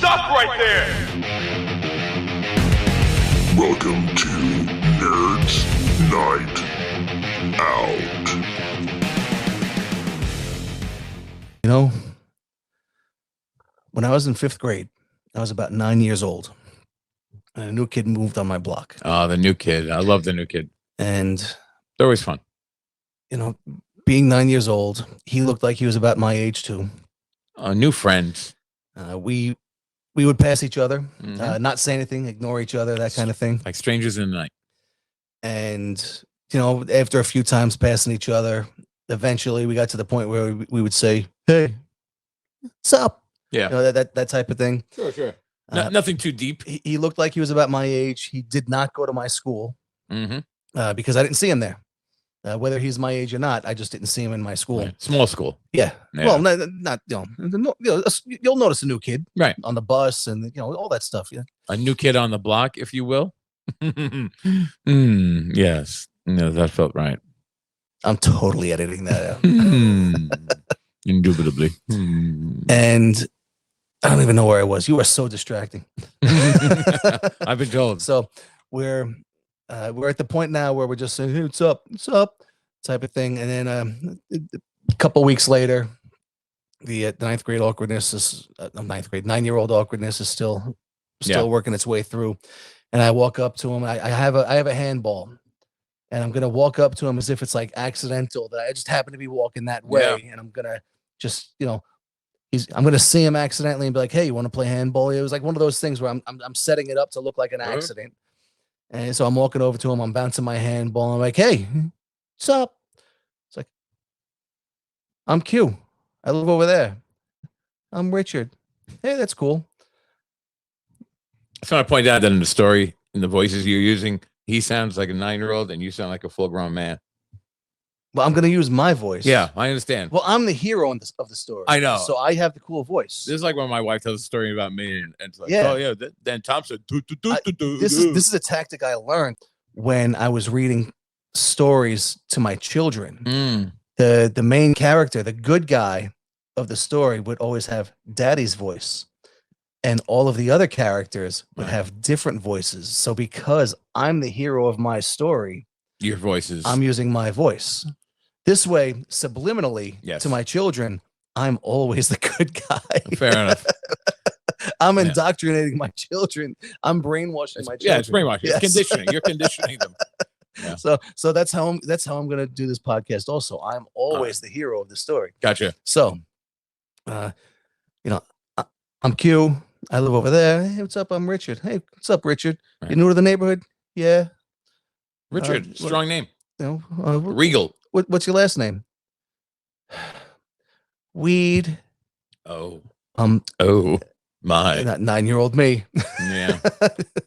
Stop right there! Welcome to Nerds Night Out. You know, when I was in 5th grade, I was about 9 years old. And a new kid moved on my block. Oh, the new kid. I love the new kid. And They're always fun. you know, being 9 years old, he looked like he was about my age too. New friends. We would pass each other, Mhm. not say anything, ignore each other, that kind of thing. Like strangers in the night. And you know, after a few times passing each other, eventually we got to the point where we would say, "Hey, what's up?" Yeah. You know, that type of thing. Sure. Nothing too deep. He looked like he was about my age. He did not go to my school Mm-hmm. because I didn't see him there. Whether he's my age or not, I just didn't see him in my school. Right. Small school. Yeah. Yeah. Well, not you'll notice a new kid Right. on the bus and all that stuff. Yeah. A new kid on the block, if you will. Yes. No, that felt right. I'm totally editing that out. Indubitably. And I don't even know where I was. You are so distracting. I've been told. So we're at the point now where we're just saying, "Hey, what's up? What's up?" type of thing. And then a couple weeks later, the 9th grade awkwardness is 9-year-old awkwardness is still working its way through. And I walk up to him. I have a handball, and I'm gonna walk up to him as if it's like accidental that I just happen to be walking that way, and I'm gonna just I'm gonna see him accidentally and be like, "Hey, you want to play handball?" It was like one of those things where I'm setting it up to look like an accident. And so I'm walking over to him. I'm bouncing my handball. I'm like, "Hey, what's up?" It's like, "I'm Q. I live over there. I'm Richard." "Hey, that's cool." I just want to point out that in the story, in the voices you're using, he sounds like a 9-year-old and you sound like a full-grown man. Well, I'm gonna use my voice. Yeah, I understand. Well, I'm the hero of the story. I know. So I have the cool voice. This is like when my wife tells a story about me, and it's like, Yeah. oh yeah. Then Tom said, This is a tactic I learned when I was reading stories to my children. The main character, the good guy of the story, would always have daddy's voice, and all of the other characters would have different voices. So because I'm the hero of my story, your voices. I'm using my voice. This way, subliminally to my children, I'm always the good guy. Fair enough. I'm indoctrinating my children. I'm brainwashing my children. Yeah, it's brainwashing. Yes. It's conditioning. You're conditioning them. Yeah. So that's how I'm gonna do this podcast. Also, I'm always the hero of the story. Gotcha. So, I'm Q. I live over there. Hey, what's up? I'm Richard. Hey, what's up, Richard? Right. You new to the neighborhood? Yeah. Richard, strong name. Regal. Regal. What's your last name? Weed. Oh. Oh my. Not 9-year-old me. Yeah.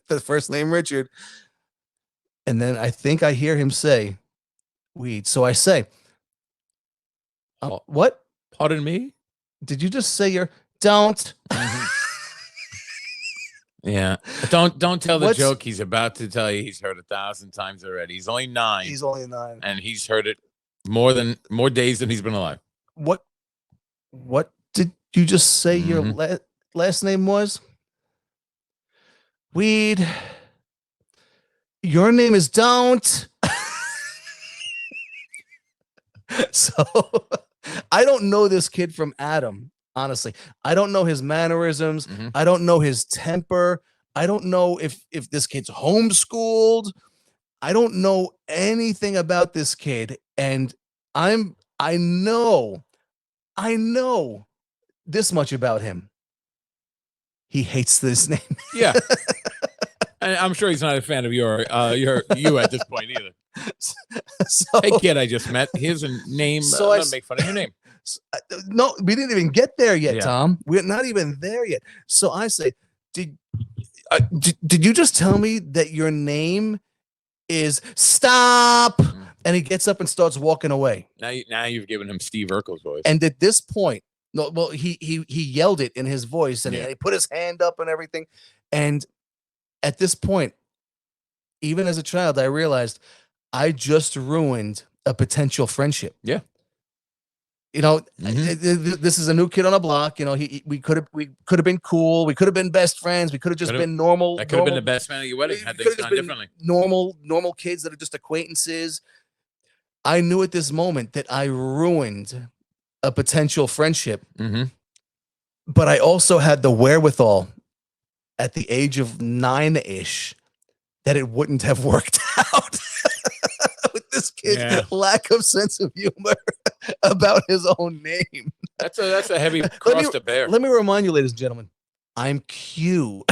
The first name Richard. And then I think I hear him say weed. So I say, what? Pardon me? Did you just say don't? Yeah. Don't tell the joke he's about to tell you he's heard 1,000 times already. He's only 9. He's only 9. And he's heard it more days than he's been alive. What did you just say your last name was? Weed. Your name is Don't. So I don't know this kid from Adam, honestly. I don't know his mannerisms. I don't know his temper. I don't know if this kid's homeschooled. I don't know anything about this kid. And I know this much about him. He hates this name. Yeah. And I'm sure he's not a fan of you at this point either. So, hey kid, I just met. Here's a name. So I'm gonna make fun of your name. No, we didn't even get there yet, Yeah. Tom. We're not even there yet. So I say, did you just tell me that your name is Stop? And he gets up and starts walking away. Now you've given him Steve Urkel's voice. And at this point, no, well, he yelled it in his voice, and he put his hand up and everything. And at this point, even as a child, I realized I just ruined a potential friendship. Yeah. This is a new kid on the block. We could have been cool. We could have been best friends. We could have just been normal. That could have been the best man at your wedding. Had things gone differently. Normal kids that are just acquaintances. I knew at this moment that I ruined a potential friendship, but I also had the wherewithal at the age of 9-ish that it wouldn't have worked out with this kid's lack of sense of humor about his own name. That's a heavy cross to bear. Let me remind you, ladies and gentlemen, I'm Q.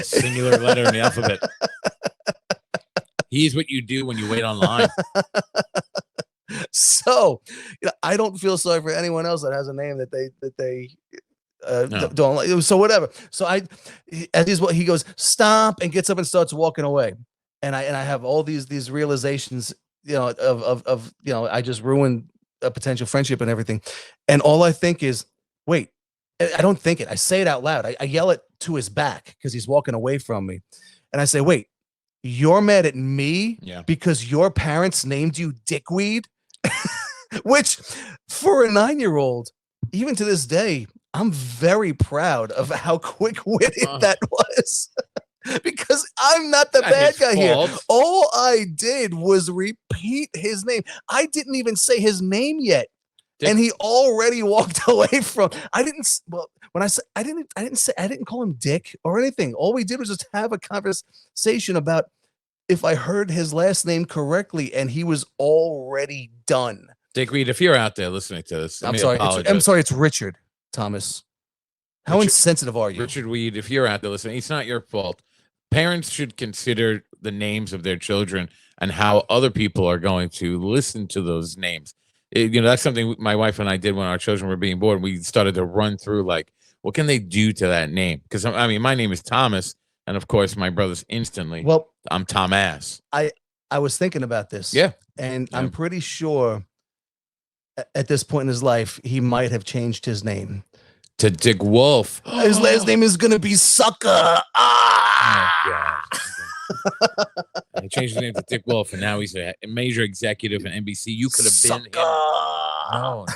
Singular letter in the alphabet. He's what you do when you wait online. So, I don't feel sorry for anyone else that has a name that they don't like. So whatever. So he goes, stop, and gets up and starts walking away. And I have all these realizations, of I just ruined a potential friendship and everything. And all I think is, wait, I don't think it. I say it out loud. I yell it to his back because he's walking away from me. And I say, wait, you're mad at me because your parents named you Dickweed? Which, for a 9-year-old, even to this day, I'm very proud of how quick-witted that was. Because I'm not the bad guy here. All I did was repeat his name. I didn't even say his name yet. And he already walked away from. I didn't call him Dick or anything. All we did was just have a conversation about if I heard his last name correctly, and he was already done. Dick Reed, if you're out there listening to this, I'm sorry. It's Richard Thomas. How insensitive are you? Richard Weed, if you're out there listening, it's not your fault. Parents should consider the names of their children and how other people are going to listen to those names. That's something my wife and I did when our children were being born. We started to run through, like, what can they do to that name? Because, my name is Thomas, and, of course, my brother's instantly, I'm Tom Ass. I was thinking about this. Yeah. And I'm pretty sure at this point in his life, he might have changed his name. To Dick Wolf. His last name is going to be Sucker. Oh, God. He changed his name to Dick Wolf, and now he's a major executive in NBC. You could have been him. No,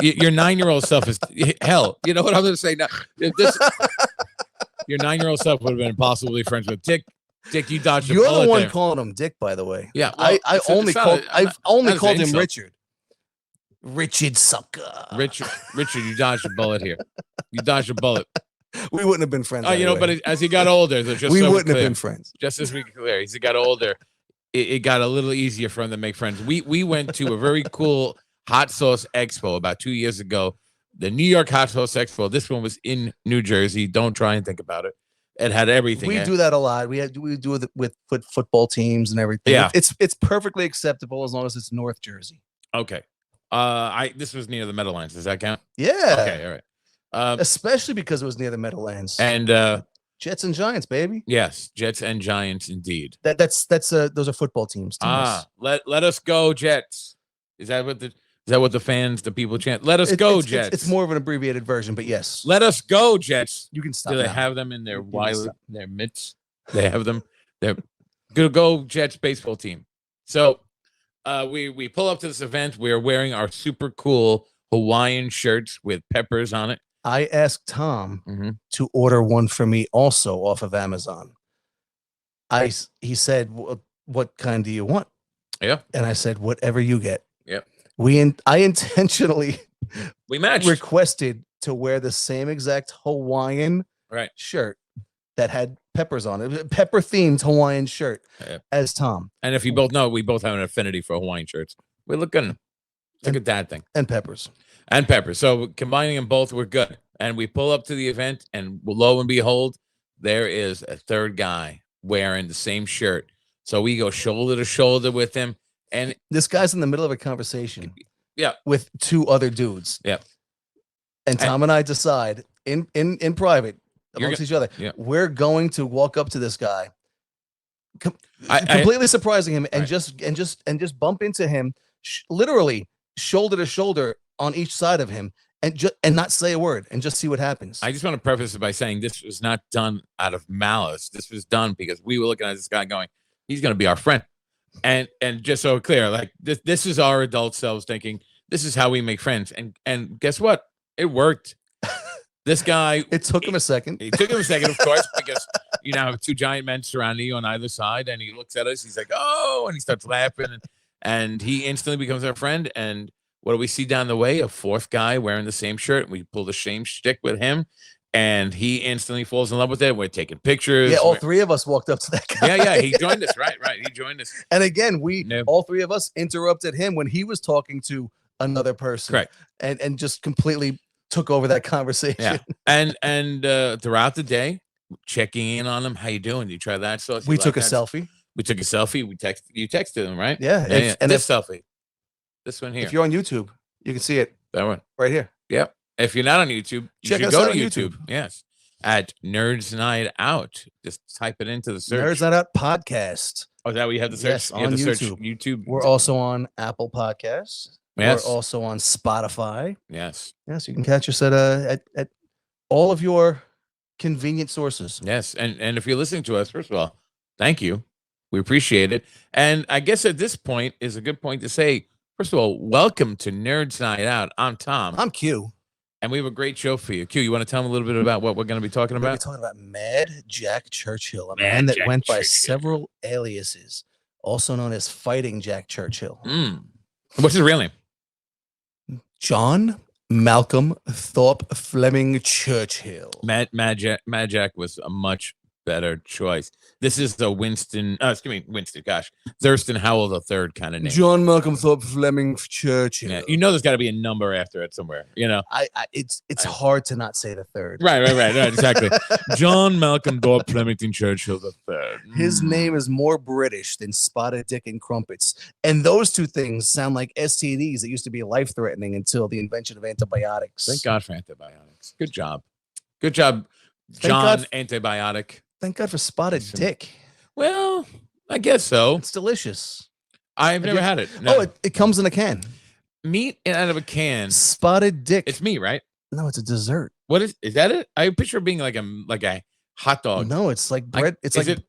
your 9-year-old self is hell. You know what I'm going to say now? Your 9-year-old self would have been impossibly friends with Dick. Dick, you dodged a bullet. You're the one there. calling him Dick, by the way. Yeah, I've only called him Richard. Richard Sucker. Richard, you dodged a bullet here. You dodged a bullet. We wouldn't have been friends. But as he got older, we wouldn't have been friends. Just as we clear, as he got older, it got a little easier for him to make friends. We went to a very cool hot sauce expo about 2 years ago. The New York Hot Sauce Expo. This one was in New Jersey. Don't try and think about it. It had everything. We do that a lot. We do it with football teams and everything. Yeah, it's perfectly acceptable as long as it's North Jersey. Okay. This was near the Meadowlands. Does that count? Yeah. Okay. All right. Especially because it was near the Meadowlands. And Jets and Giants, baby. Yes, Jets and Giants, indeed. That's those are football teams. Let us go, Jets. Is that what the fans, the people chant? Let us go, Jets. It's more of an abbreviated version, but yes. Let us go, Jets. You can stop. Do they have them in their their mitts? They have them. They're gonna go Jets baseball team. So we pull up to this event. We're wearing our super cool Hawaiian shirts with peppers on it. I asked Tom to order one for me also off of Amazon. He said, what kind do you want? Yeah. And I said, whatever you get. Yep. I intentionally matched. Requested to wear the same exact Hawaiian shirt that had peppers on it, pepper themed Hawaiian shirt as Tom. And if you both know, we both have an affinity for Hawaiian shirts. We look good. Look at that thing. And peppers. So combining them both, we're good. And we pull up to the event, and lo and behold, there is a third guy wearing the same shirt. So we go shoulder to shoulder with him. And this guy's in the middle of a conversation. Yeah. With two other dudes. Yeah. And Tom and I decide in private amongst each other, we're going to walk up to this guy, completely surprising him, and just bump into him, literally shoulder to shoulder on each side of him, and not say a word, and just see what happens. I just want to preface it by saying this was not done out of malice. This was done because we were looking at this guy going, he's going to be our friend. And just so clear, like this is our adult selves thinking this is how we make friends. And guess what? It worked. This guy. It took him a second. It took him a second, of course, because you now have two giant men surrounding you on either side, and he looks at us. He's like, "Oh," and he starts laughing, and he instantly becomes our friend. And what do we see down the way? A fourth guy wearing the same shirt. We pull the same shtick with him, and he instantly falls in love with it. We're taking pictures. Yeah, all three of us walked up to that guy. Yeah, he joined us. Right. He joined us. And again, all three of us interrupted him when he was talking to another person. Correct. And just completely took over that conversation. Yeah. And throughout the day, checking in on him. How you doing? You try that sauce? We took a selfie. We took a selfie. You texted him, right? Yeah. And this selfie. This one here. If you're on YouTube, you can see it. That one. Right here. Yep. If you're not on YouTube, you Check should us go out to on YouTube. Yes. At Nerds Night Out. Just type it into the search. Nerds Night Out Podcast. Oh, is that what you have to search? Yes, you have on to YouTube. Search YouTube. We're also on Apple Podcasts. Yes. We're also on Spotify. Yes. Yes, you can catch us at all of your convenient sources. Yes. And if you're listening to us, first of all, thank you. We appreciate it. And I guess at this point is a good point to say, first of all, welcome to Nerds Night Out. I'm Tom. I'm Q. And we have a great show for you. Q, you want to tell them a little bit about what we're going to be talking We're about? talking about Mad Jack Churchill, a man that went by several aliases, also known as Fighting Jack Churchill. What's his real name? John Malcolm Thorpe Fleming Churchill. Mad Jack was a much better choice. This is the Winston. Gosh, Thurston Howell III kind of name. John Malcolm Thorpe Fleming Churchill. Yeah, you know, there's got to be a number after it somewhere. You know, it's hard to not say the third. Right, exactly. John Malcolm Thorpe Flemington Churchill III. His name is more British than Spotted Dick and Crumpets, and those two things sound like STDs that used to be life-threatening until the invention of antibiotics. Thank God for antibiotics. Good job, John. Antibiotic. Thank God for Spotted Dick. Well, I guess so. It's delicious. I've never had it. No. Oh, it comes in a can. Meat out of a can. Spotted Dick. It's meat, right? No, it's a dessert. What is that? It? I picture it being like a hot dog. No, it's like bread.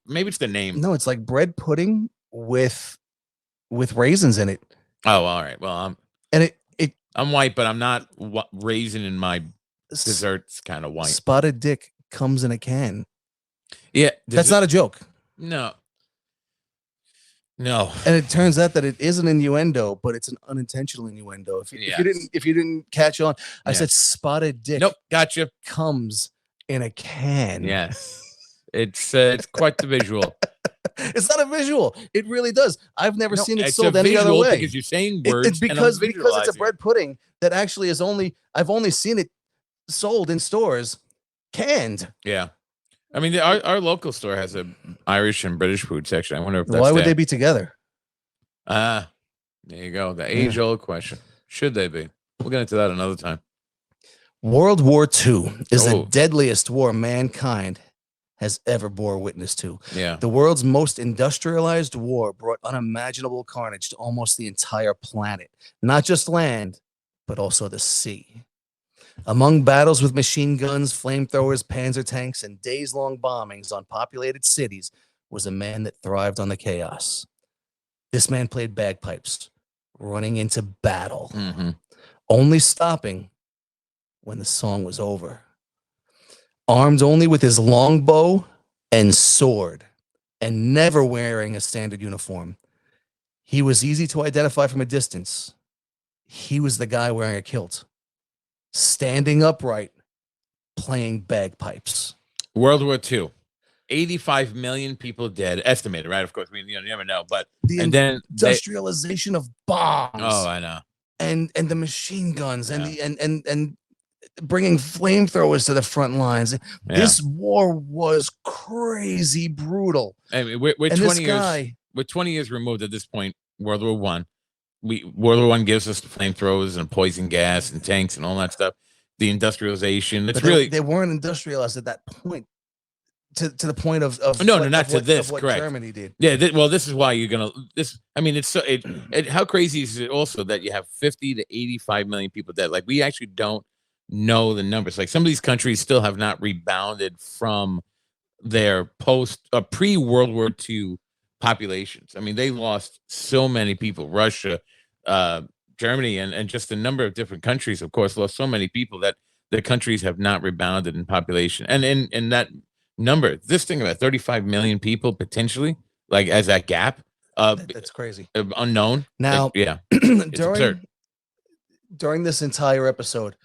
Maybe it's the name. No, it's like bread pudding with raisins in it. Oh, all right. Well, I'm white, but I'm not raisin in my desserts kind of white. Spotted Dick comes in a can. Yeah, that's not a joke. No. And it turns out that it is an innuendo, but it's an unintentional innuendo. If you didn't catch on, I said Spotted Dick. Nope, gotcha. Comes in a can. Yes, it's quite the visual. It's not a visual. It really does. I've never seen it sold any other way. Because you're saying words. It's because it's a bread pudding that actually is I've only seen it sold in stores canned. Yeah. I mean, our local store has an Irish and British food section. I wonder if that's why would they be together? There you go. The age-old question. Should they be? We'll get into that another time. World War II is the deadliest war mankind has ever bore witness to. Yeah. The world's most industrialized war brought unimaginable carnage to almost the entire planet. Not just land, but also the sea. Among battles with machine guns, flamethrowers, panzer tanks, and days-long bombings on populated cities was a man that thrived on the chaos. This man played bagpipes, running into battle, only stopping when the song was over. Armed only with his longbow and sword, and never wearing a standard uniform, he was easy to identify from a distance. He was the guy wearing a kilt, standing upright, playing bagpipes. World War II. 85 million people dead, estimated, right? Of course, I mean, you never know, but and then industrialization of bombs. Oh, I know. And the machine guns and bringing flamethrowers to the front lines. This war was crazy brutal. I mean, we're 20 years. We're 20 years removed at this point. World War I. World War I gives us the flamethrowers and poison gas and tanks and all that stuff. The industrialization. They weren't industrialized at that point. To the point of not to this. What correct. Germany did. Yeah. This is why you're gonna. I mean, it's so. How crazy is it also that you have 50 to 85 million people dead? Like, we actually don't know the numbers. Like, some of these countries still have not rebounded from their pre World War II populations. I mean, they lost so many people. Russia, Germany, and just a number of different countries, of course, lost so many people that the countries have not rebounded in population. And in that number, this thing about 35 million people potentially, like as that gap, That's crazy. Unknown. Now, yeah, it's absurd. During this entire episode,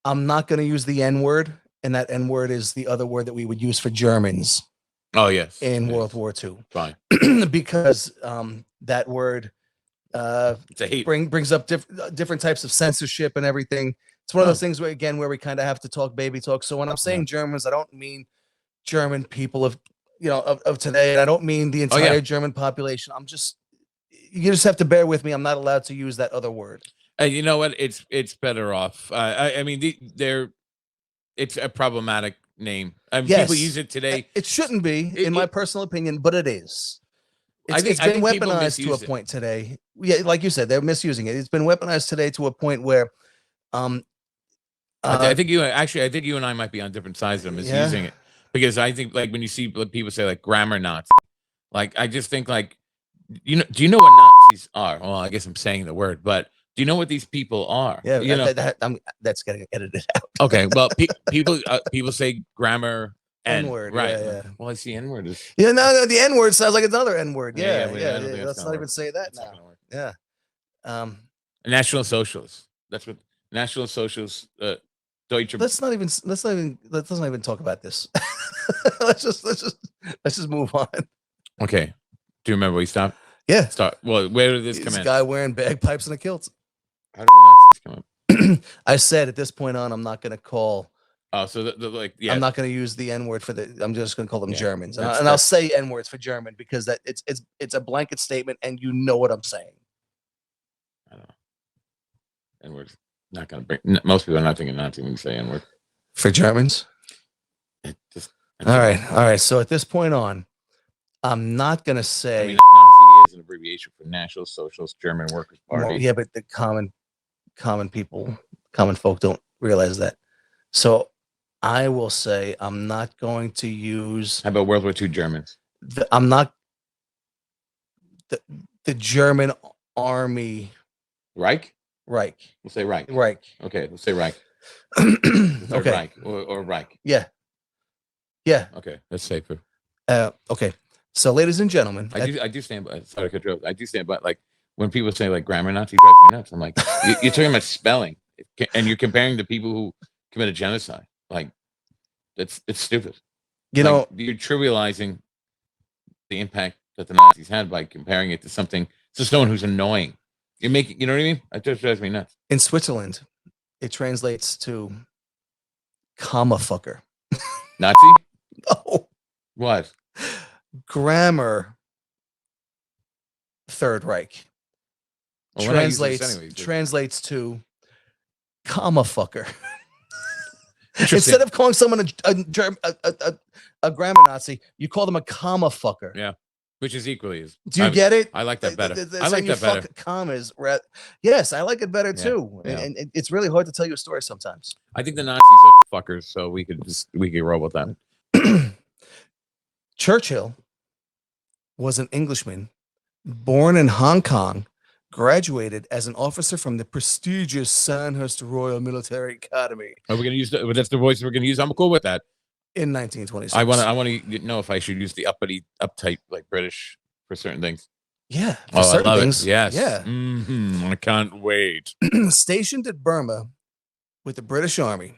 I'm not going to use the N word, and that N word is the other word that we would use for Germans. Oh yes, in World War II. Fine, because that word it's a hate. brings up different types of censorship and everything. It's one of those things where we kind of have to talk baby talk. So when I'm saying Germans, I don't mean German people of today, and I don't mean the entire German population. You just have to bear with me. I'm not allowed to use that other word. You know what? It's better off. I mean, it's a problematic name. I mean, people use it today. It shouldn't be, in my personal opinion, but it is. It's been weaponized to a point today. Yeah, like you said, they're misusing it. It's been weaponized today to a point where, I think you and I might be on different sides of misusing it, because I think, like, when you see people say like grammar Nazi, like, I just think, like, do you know what Nazis are? Well, I guess I'm saying the word, but do you know what these people are? Yeah, that's getting edited out. Okay, well, people say grammar N-word, right? Yeah. Well, I see N-word is. Yeah, no, the N-word sounds like another N-word. Yeah. Let's not even say that now. Yeah. National Socialists. That's what National Socialists. Deutsche. Let's not even talk about this. let's just move on. Okay. Do you remember where we stopped? Yeah. Start. Well, where did this come in? This guy wearing bagpipes and a kilt. How did the Nazis come up? I said at this point on, I'm not going to call. Oh, so I'm not going to use the N word for the. I'm just going to call them Germans, and I'll say N words for German because it's a blanket statement, and you know what I'm saying. I don't know. N words not going to bring. Most people are not thinking Nazi when you say N word for Germans. All right. So at this point on, I'm not going to say. I mean, Nazi is an abbreviation for National Socialist German Workers' Party. Well, yeah, but the common folk don't realize that. So I will say I'm not going to use. How about World War II Germans? I'm not. The German army. Reich. We'll say Reich. Okay, let's say Reich. Okay. Reich or Reich. Yeah. Okay, that's safer. Okay. So, ladies and gentlemen, I do stand by. Sorry to cut you off. I do stand by. Like, when people say like grammar Nazi drives me nuts. I'm like, you're talking about spelling, and you're comparing the people who committed genocide. Like, it's stupid. You're trivializing the impact that the Nazis had by comparing it to someone who's annoying. You're making, you know what I mean? It just drives me nuts. In Switzerland, it translates to comma fucker. Nazi? No. What? Grammar. Third Reich. Well, translates to comma fucker. Instead of calling someone a grammar Nazi, you call them a comma fucker. Yeah, which is equally as. Do you get it? I like that better. I like that better. Commas. Yes, I like it better too. Yeah. And it's really hard to tell you a story sometimes. I think the Nazis are fuckers, so we could roll with that. Churchill was an Englishman born in Hong Kong, graduated as an officer from the prestigious Sandhurst Royal Military Academy. Are we going to use that's the voice we're going to use? I'm cool with that. In 1926. I want to know if I should use the uptight, like British for certain things. Yeah. For certain I love things. It. Yes. Yeah. I can't wait. Stationed at Burma with the British Army,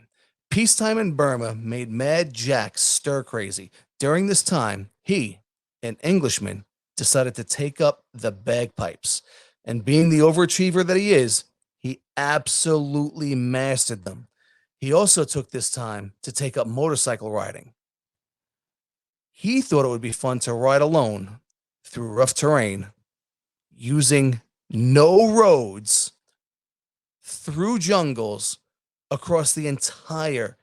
peacetime in Burma made Mad Jack stir crazy. During this time, he, an Englishman, decided to take up the bagpipes. And being the overachiever that he is, he absolutely mastered them. He also took this time to take up motorcycle riding. He thought it would be fun to ride alone through rough terrain, using no roads, through jungles, across the entire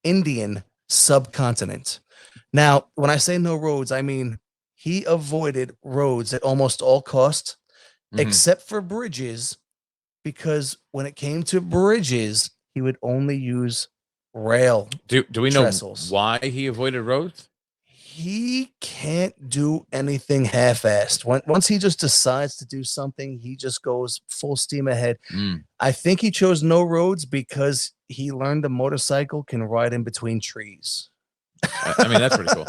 Indian subcontinent. Now, when I say no roads, I mean he avoided roads at almost all costs, except for bridges, because when it came to bridges, he would only use rail. Do we know trestles. Why he avoided roads? he can't do anything half-assed. Once he just decides to do something, he just goes full steam ahead. I think he chose no roads because he learned a motorcycle can ride in between trees. I mean, that's pretty cool.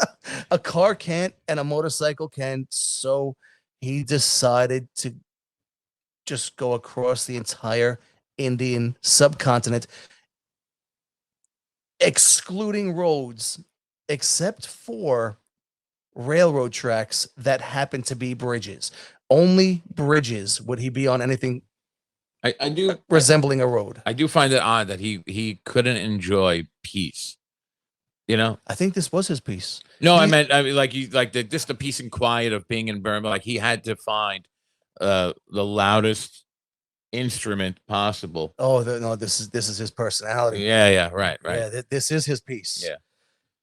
A car can't and a motorcycle can, so he decided to just go across the entire Indian subcontinent, excluding roads, except for railroad tracks that happen to be bridges. Only bridges would he be on anything I do resembling a road. I do find it odd that he couldn't enjoy peace. You know, I think this was his piece. no, I mean, just the peace and quiet of being in Burma. Like he had to find the loudest instrument possible. Oh, no, this is his personality. Yeah, right. Yeah, this is his piece. Yeah.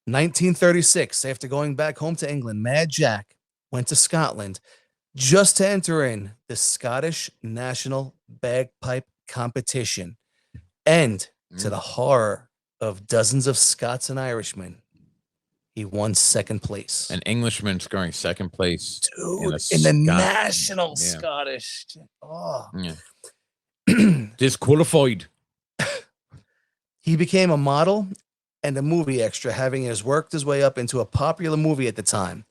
1936, after going back home to England, Mad Jack went to Scotland just to enter in the Scottish National Bagpipe Competition. And to the horror of dozens of Scots and Irishmen, he won second place. An Englishman scoring second place, Dude, in the National Scottish. Oh. Yeah. Disqualified. He became a model and a movie extra, having worked his way up into a popular movie at the time,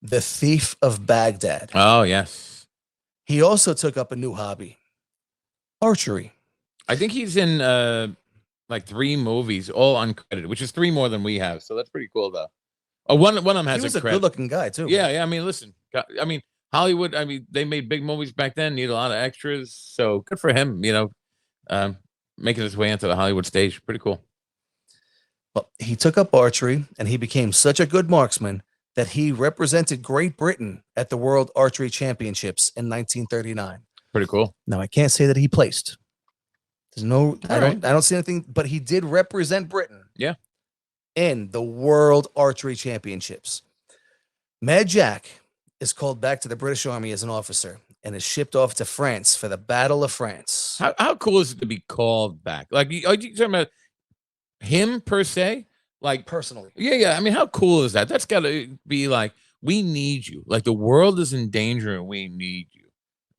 The Thief of Baghdad. Oh, yes. He also took up a new hobby, archery. I think he's in like 3 movies, all uncredited, which is 3 more than we have. So that's pretty cool, though. Oh, one of them has He was a a credit. good-looking guy, too. Yeah. I mean, listen. I mean, Hollywood. I mean, they made big movies back then. Need a lot of extras. So good for him. You know, making his way into the Hollywood stage. Pretty cool. Well, he took up archery, and he became such a good marksman that he represented Great Britain at the World Archery Championships in 1939. Pretty cool. Now, I can't say that he placed. There's no, I right. don't see anything, but he did represent Britain. Yeah. In the World Archery Championships. Mad Jack is called back to the British Army as an officer and is shipped off to France for the Battle of France. How cool is it to be called back? Like, are you talking about him per se? Like, Personally. Yeah. I mean, how cool is that? That's got to be like, we need you. Like, the world is in danger and we need you.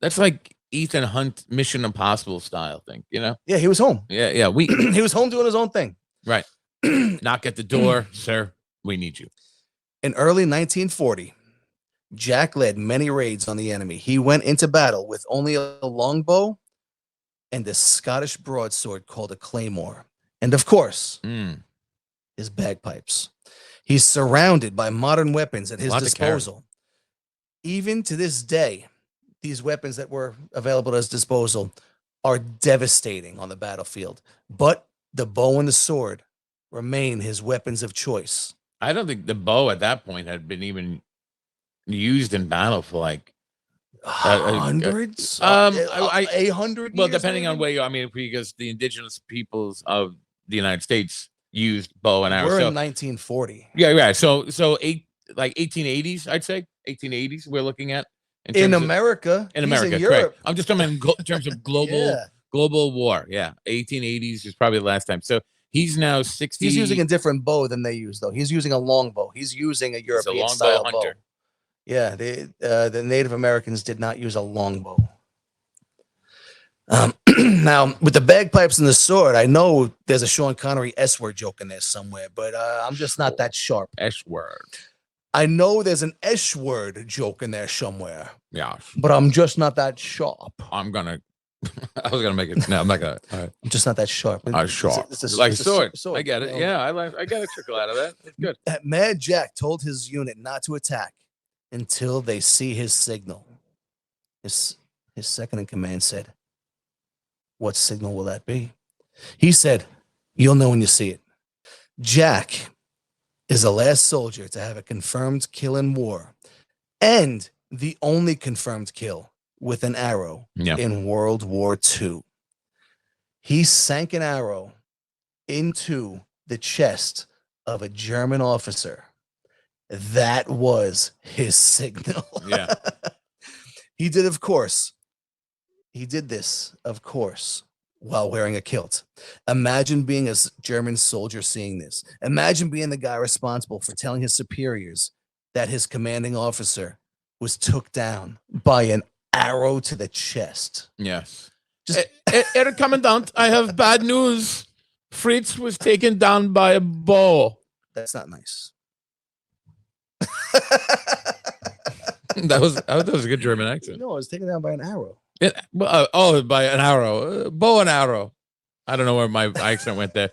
That's like Ethan Hunt Mission Impossible style thing, you know? Yeah, he was home. Yeah. We He was home doing his own thing. right. Knock at the door, sir. We need you. In early 1940, Jack led many raids on the enemy. He went into battle with only a longbow and a Scottish broadsword called a claymore. And of course, his bagpipes. He's surrounded by modern weapons at his disposal. Even to this day, these weapons that were available at his disposal are devastating on the battlefield. But the bow and the sword remain his weapons of choice. I don't think the bow at that point had been even used in battle for like hundreds, 100. Well, depending on where you. I mean, because the indigenous peoples of the United States used bow and arrow. We're in 1940. Yeah. So 1880s, I'd say 1880s. We're looking at in America. In America, in Europe. Correct. I'm just talking in terms of global war. Yeah, 1880s is probably the last time. So. He's now 60. He's using a different bow than they use, though. He's using a longbow. He's using a European style bow. Yeah, the Native Americans did not use a longbow. Now, with the bagpipes and the sword, I know there's a Sean Connery S-word joke in there somewhere, but I'm just not that sharp. S-word. I know there's an S-word joke in there somewhere. Yeah. But I'm just not that sharp. I was gonna make it. No, I'm not gonna. I'm just not that sharp. Sharp. It's like sword. I get it. Yeah, I got a trickle out of that. It's good. Mad Jack told his unit not to attack until they see his signal. His second in command said, "What signal will that be?" He said, "You'll know when you see it." Jack is the last soldier to have a confirmed kill in war, and the only confirmed kill with an arrow in World War II. He sank an arrow into the chest of a German officer. That was his signal. Yeah. He did this, of course, while wearing a kilt. Imagine being a German soldier seeing this. Imagine being the guy responsible for telling his superiors that his commanding officer was took down by an arrow to the chest. Yes. Just Herr Commandant, I have bad news. Fritz was taken down by a bow. that's not nice. That was a good German accent. No, I was taken down by an arrow. By an arrow, bow and arrow. I don't know where my accent went there,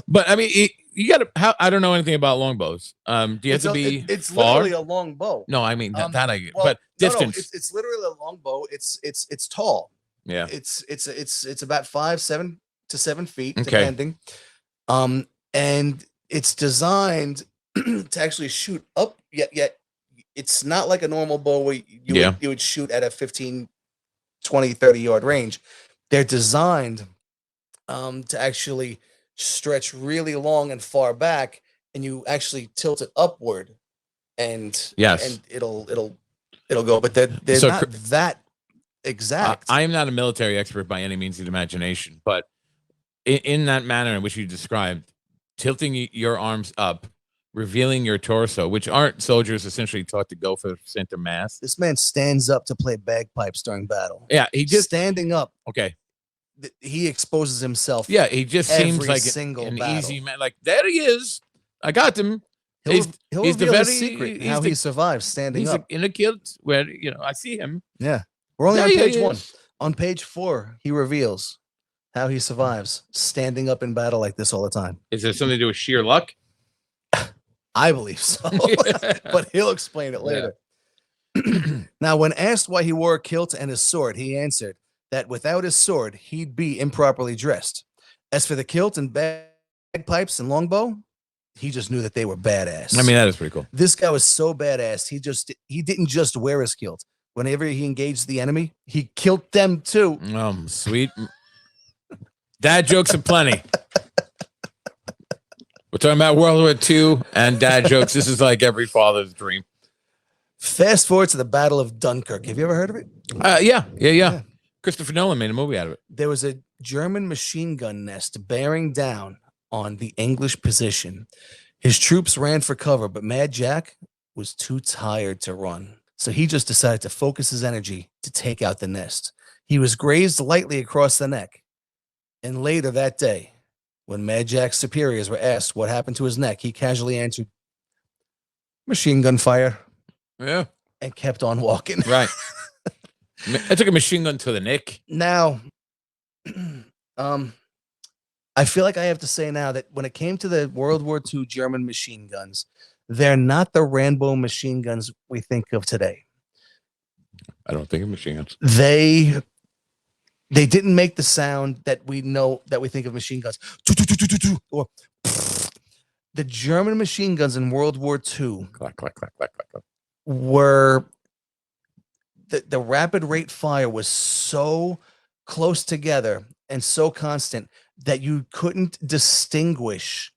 but I mean, you got to. I don't know anything about longbows. Do you have to be? It's far? literally a long bow. No, I mean that I get. Well, but no, distance. it's literally a long bow. It's tall. Yeah. It's about 7 to 7 feet, Okay. depending. And it's designed to actually shoot up. Yet it's not like a normal bow where you would shoot at a 15, 20, 30 yard range. They're designed to actually stretch really long and far back, and you actually tilt it upward, and and it'll go. But they're not that exact. I am not a military expert by any means of the imagination, but in that manner in which you described, tilting your arms up, revealing your torso, which aren't soldiers essentially taught to go for center mass. This man stands up to play bagpipes during battle. Yeah, he just standing up. Okay. He exposes himself. Yeah, he just seems like an easy man. Like, there he is. I got him. He'll he's the very secret how he survives standing up in a kilt where I see him. Yeah, we're only on page 1. On page 4, he reveals how he survives standing up in battle like this all the time. Is there something to do with sheer luck? I believe so, but he'll explain it later. Yeah. Now, when asked why he wore a kilt and his sword, he answered that without his sword, he'd be improperly dressed. As for the kilt and bagpipes and longbow, he just knew that they were badass. I mean, that is pretty cool. This guy was so badass. He didn't just wear his kilt. Whenever he engaged the enemy, he killed them too. Sweet. Dad jokes aplenty. We're talking about World War II and dad jokes. This is like every father's dream. Fast forward to the Battle of Dunkirk. Have you ever heard of it? Yeah. Christopher Nolan made a movie out of it. There was a German machine gun nest bearing down on the English position. His troops ran for cover, but Mad Jack was too tired to run. So he just decided to focus his energy to take out the nest. He was grazed lightly across the neck. And later that day, when Mad Jack's superiors were asked what happened to his neck, he casually answered, machine gun fire. Yeah. And kept on walking. Right. I took a machine gun to the neck. Now, I feel like I have to say now that when it came to the World War II German machine guns, they're not the Rambo machine guns we think of today. I don't think of machine guns. They didn't make the sound that we know that we think of machine guns. Or the German machine guns in World War II clack, clack, clack, clack, clack, clack. Were the rapid rate fire was so close together and so constant that you couldn't distinguish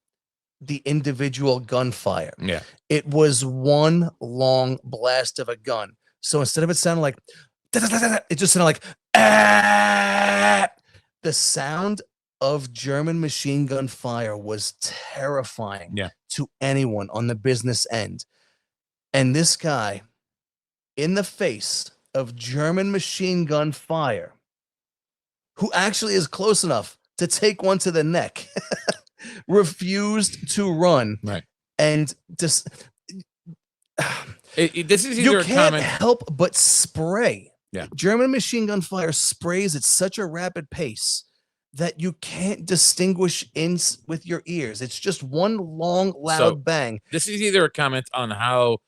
the individual gunfire. Yeah. It was one long blast of a gun. So instead of it sounding like, it just sounded like, ah! The sound of German machine gun fire was terrifying to anyone on the business end. And this guy, in the face of German machine gun fire, who actually is close enough to take one to the neck, refused to run. Right. And just this is either you a can't comment. help but spray. Yeah. German machine gun fire sprays at such a rapid pace that you can't distinguish with your ears. It's just one long, loud bang. This is either a comment on how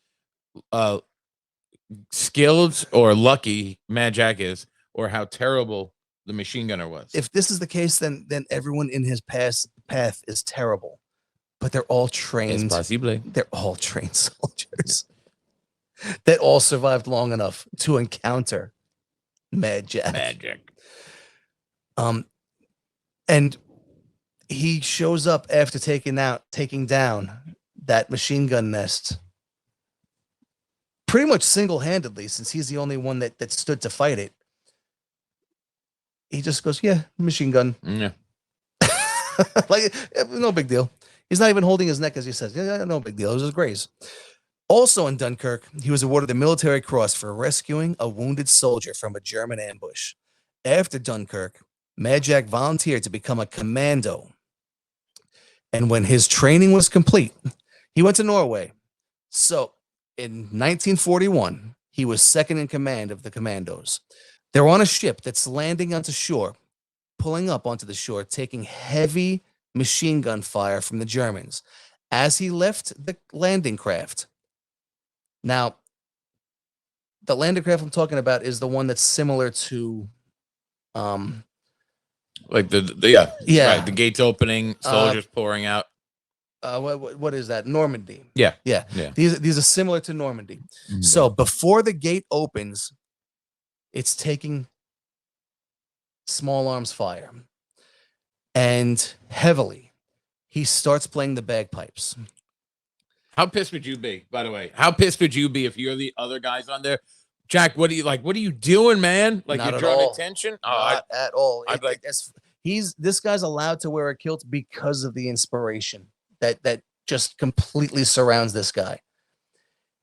skilled or lucky Mad Jack is, or how terrible the machine gunner was. If this is the case, then everyone in his path is terrible. But they're all trained. They're all trained soldiers that all survived long enough to encounter Mad Jack. Mad Jack. And he shows up after taking down that machine gun nest pretty much single-handedly, since he's the only one that stood to fight it. He just goes, yeah, machine gun. Yeah. Like, no big deal. He's not even holding his neck as he says, yeah, no big deal. It was just graze. Also in Dunkirk, he was awarded the Military Cross for rescuing a wounded soldier from a German ambush. After Dunkirk, Mad Jack volunteered to become a commando. And when his training was complete, he went to Norway. So in 1941, he was second in command of the commandos. They're on a ship that's landing onto shore, pulling up onto the shore, taking heavy machine gun fire from the Germans. As he left the landing craft, now, the landing craft I'm talking about is the one that's similar to, like the right, the gates opening, soldiers pouring out. What is that? Normandy. Yeah. These are similar to Normandy. Mm-hmm. So before the gate opens, it's taking small arms fire, and heavily, he starts playing the bagpipes. How pissed would you be, by the way? How pissed would you be if you're the other guys on there? Jack, what are you doing, man? Like, Not you're drawing attention? Not at all. Like, this guy's allowed to wear a kilt because of the inspiration that just completely surrounds this guy.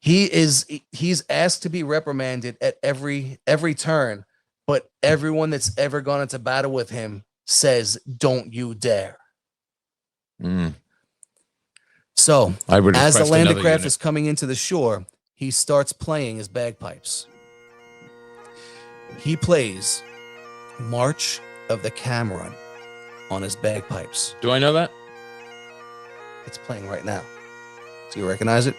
He's asked to be reprimanded at every turn, but everyone that's ever gone into battle with him says, "Don't you dare." So, as the landing craft is coming into the shore, he starts playing his bagpipes. He plays March of the Cameron on his bagpipes. Do I know that? It's playing right now. Do you recognize it?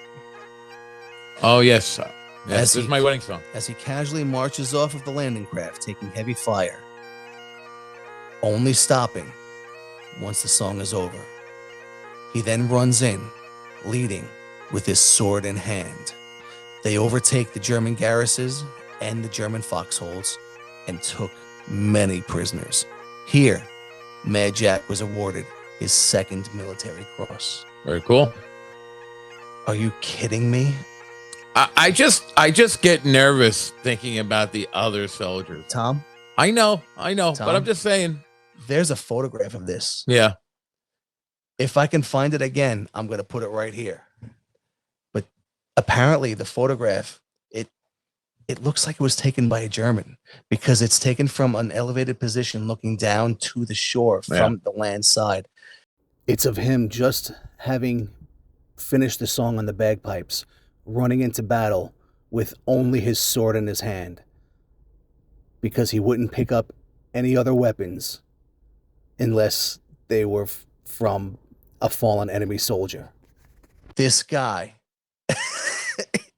Oh, yes. This is my wedding song. As he casually marches off of the landing craft, taking heavy fire, only stopping once the song is over. He then runs in, leading with his sword in hand. They overtake the German garrisons and the German foxholes and took many prisoners. Here, Mad Jack was awarded his second military cross. Very cool. Are you kidding me? I just get nervous thinking about the other soldiers. Tom? I know, Tom, but I'm just saying. There's a photograph of this. Yeah. If I can find it again, I'm going to put it right here. But apparently the photograph, it looks like it was taken by a German because it's taken from an elevated position looking down to the shore from the land side. It's of him just having finished the song on the bagpipes, running into battle with only his sword in his hand because he wouldn't pick up any other weapons unless they were from a fallen enemy soldier. This guy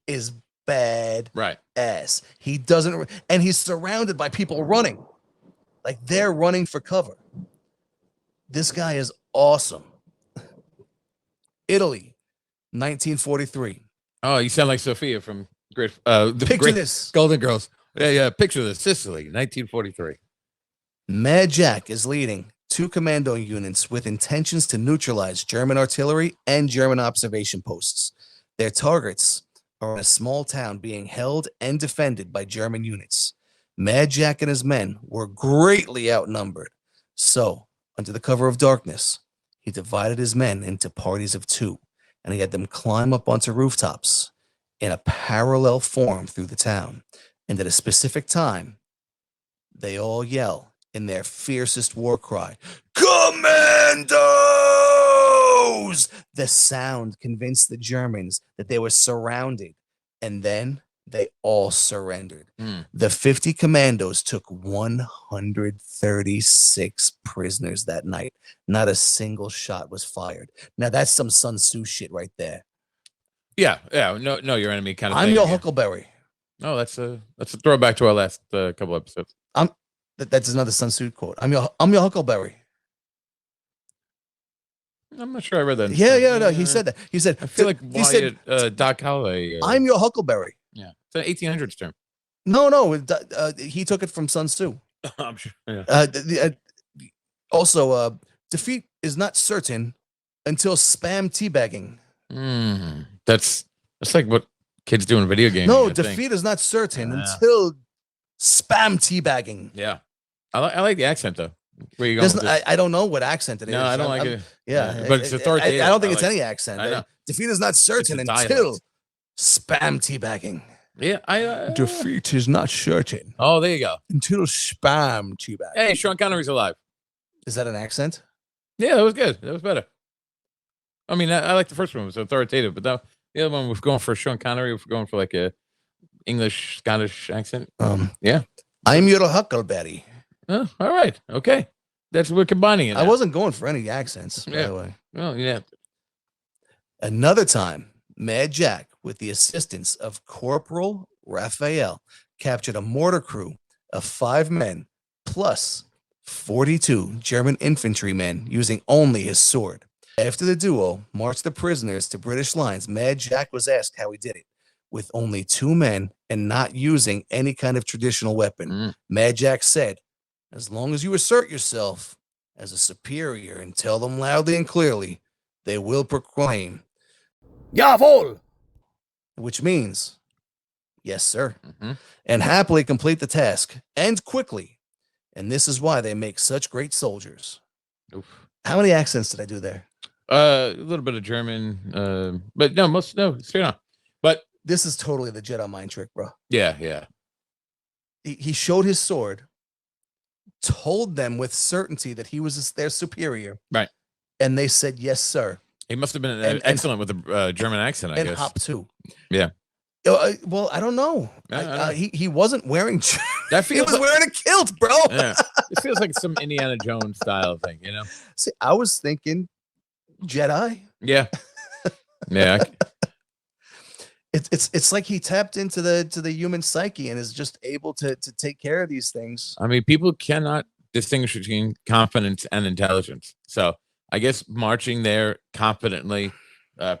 is bad ass. He doesn't, and he's surrounded by people running. Like they're running for cover. This guy is awesome. Italy, 1943. Oh, you sound like Sophia from this. Golden Girls. Yeah. Picture this. Sicily, 1943. Mad Jack is leading 2 commando units with intentions to neutralize German artillery and German observation posts. Their targets are in a small town being held and defended by German units. Mad Jack and his men were greatly outnumbered. So, under the cover of darkness, he divided his men into parties of 2, and he had them climb up onto rooftops in a parallel form through the town. And at a specific time, they all yell in their fiercest war cry, "Commandos!" The sound convinced the Germans that they were surrounded, and then they all surrendered. The 50 commandos took 136 prisoners that night. Not a single shot was fired. Now that's some Sun Tzu shit right there. Yeah. No, your enemy kind of. I'm your Huckleberry. No, that's a throwback to our last couple episodes. That's another Sun Tzu quote. I'm your Huckleberry. I'm not sure I read that. No, he said that. He said, I feel like Doc Holliday. I'm your Huckleberry. Yeah, it's an 1800s term. No, he took it from Sun Tzu. I'm sure. Yeah. Also, defeat is not certain until spam teabagging. That's like what kids do in video games. No, defeat is not certain until spam teabagging. Yeah, I like the accent though. Where you going with this? I don't know what accent it is. No, I don't like it. Yeah, but it's authoritative. I don't think it's any accent. I know. Defeat is not certain until Spam teabagging. Yeah, Defeat is not certain Oh, there you go. until spam teabagging. Hey, Sean Connery's alive. Is that an accent? Yeah, that was good. That was better. I mean, I like the first one. It was authoritative, but the other one was going for Sean Connery. Was going for like a English Scottish accent. Yeah. I'm your huckleberry. Oh, all right. Okay. We're combining it. I wasn't going for any accents, by the way. Well, yeah. Another time, Mad Jack, with the assistance of Corporal Raphael, captured a mortar crew of 5 men plus 42 German infantrymen using only his sword. After the duo marched the prisoners to British lines, Mad Jack was asked how he did it. With only 2 men and not using any kind of traditional weapon. Mad Jack said, as long as you assert yourself as a superior and tell them loudly and clearly, they will proclaim, Jawohl! Which means, yes, sir. And happily complete the task, and quickly. And this is why they make such great soldiers. Oof. How many accents did I do there? A little bit of German, but no, straight on. But this is totally the Jedi mind trick, bro. Yeah. He showed his sword, told them with certainty that he was their superior. Right. And they said, yes, sir. He must have been excellent with a German accent, I guess. And hop too. Yeah. Well, I don't know. He wasn't wearing. That he was wearing a kilt, bro. Yeah. It feels like some Indiana Jones style thing, you know. See, I was thinking Jedi. Yeah. Yeah. It's like he tapped into the human psyche and is just able to take care of these things. I mean, people cannot distinguish between confidence and intelligence. So I guess marching there confidently,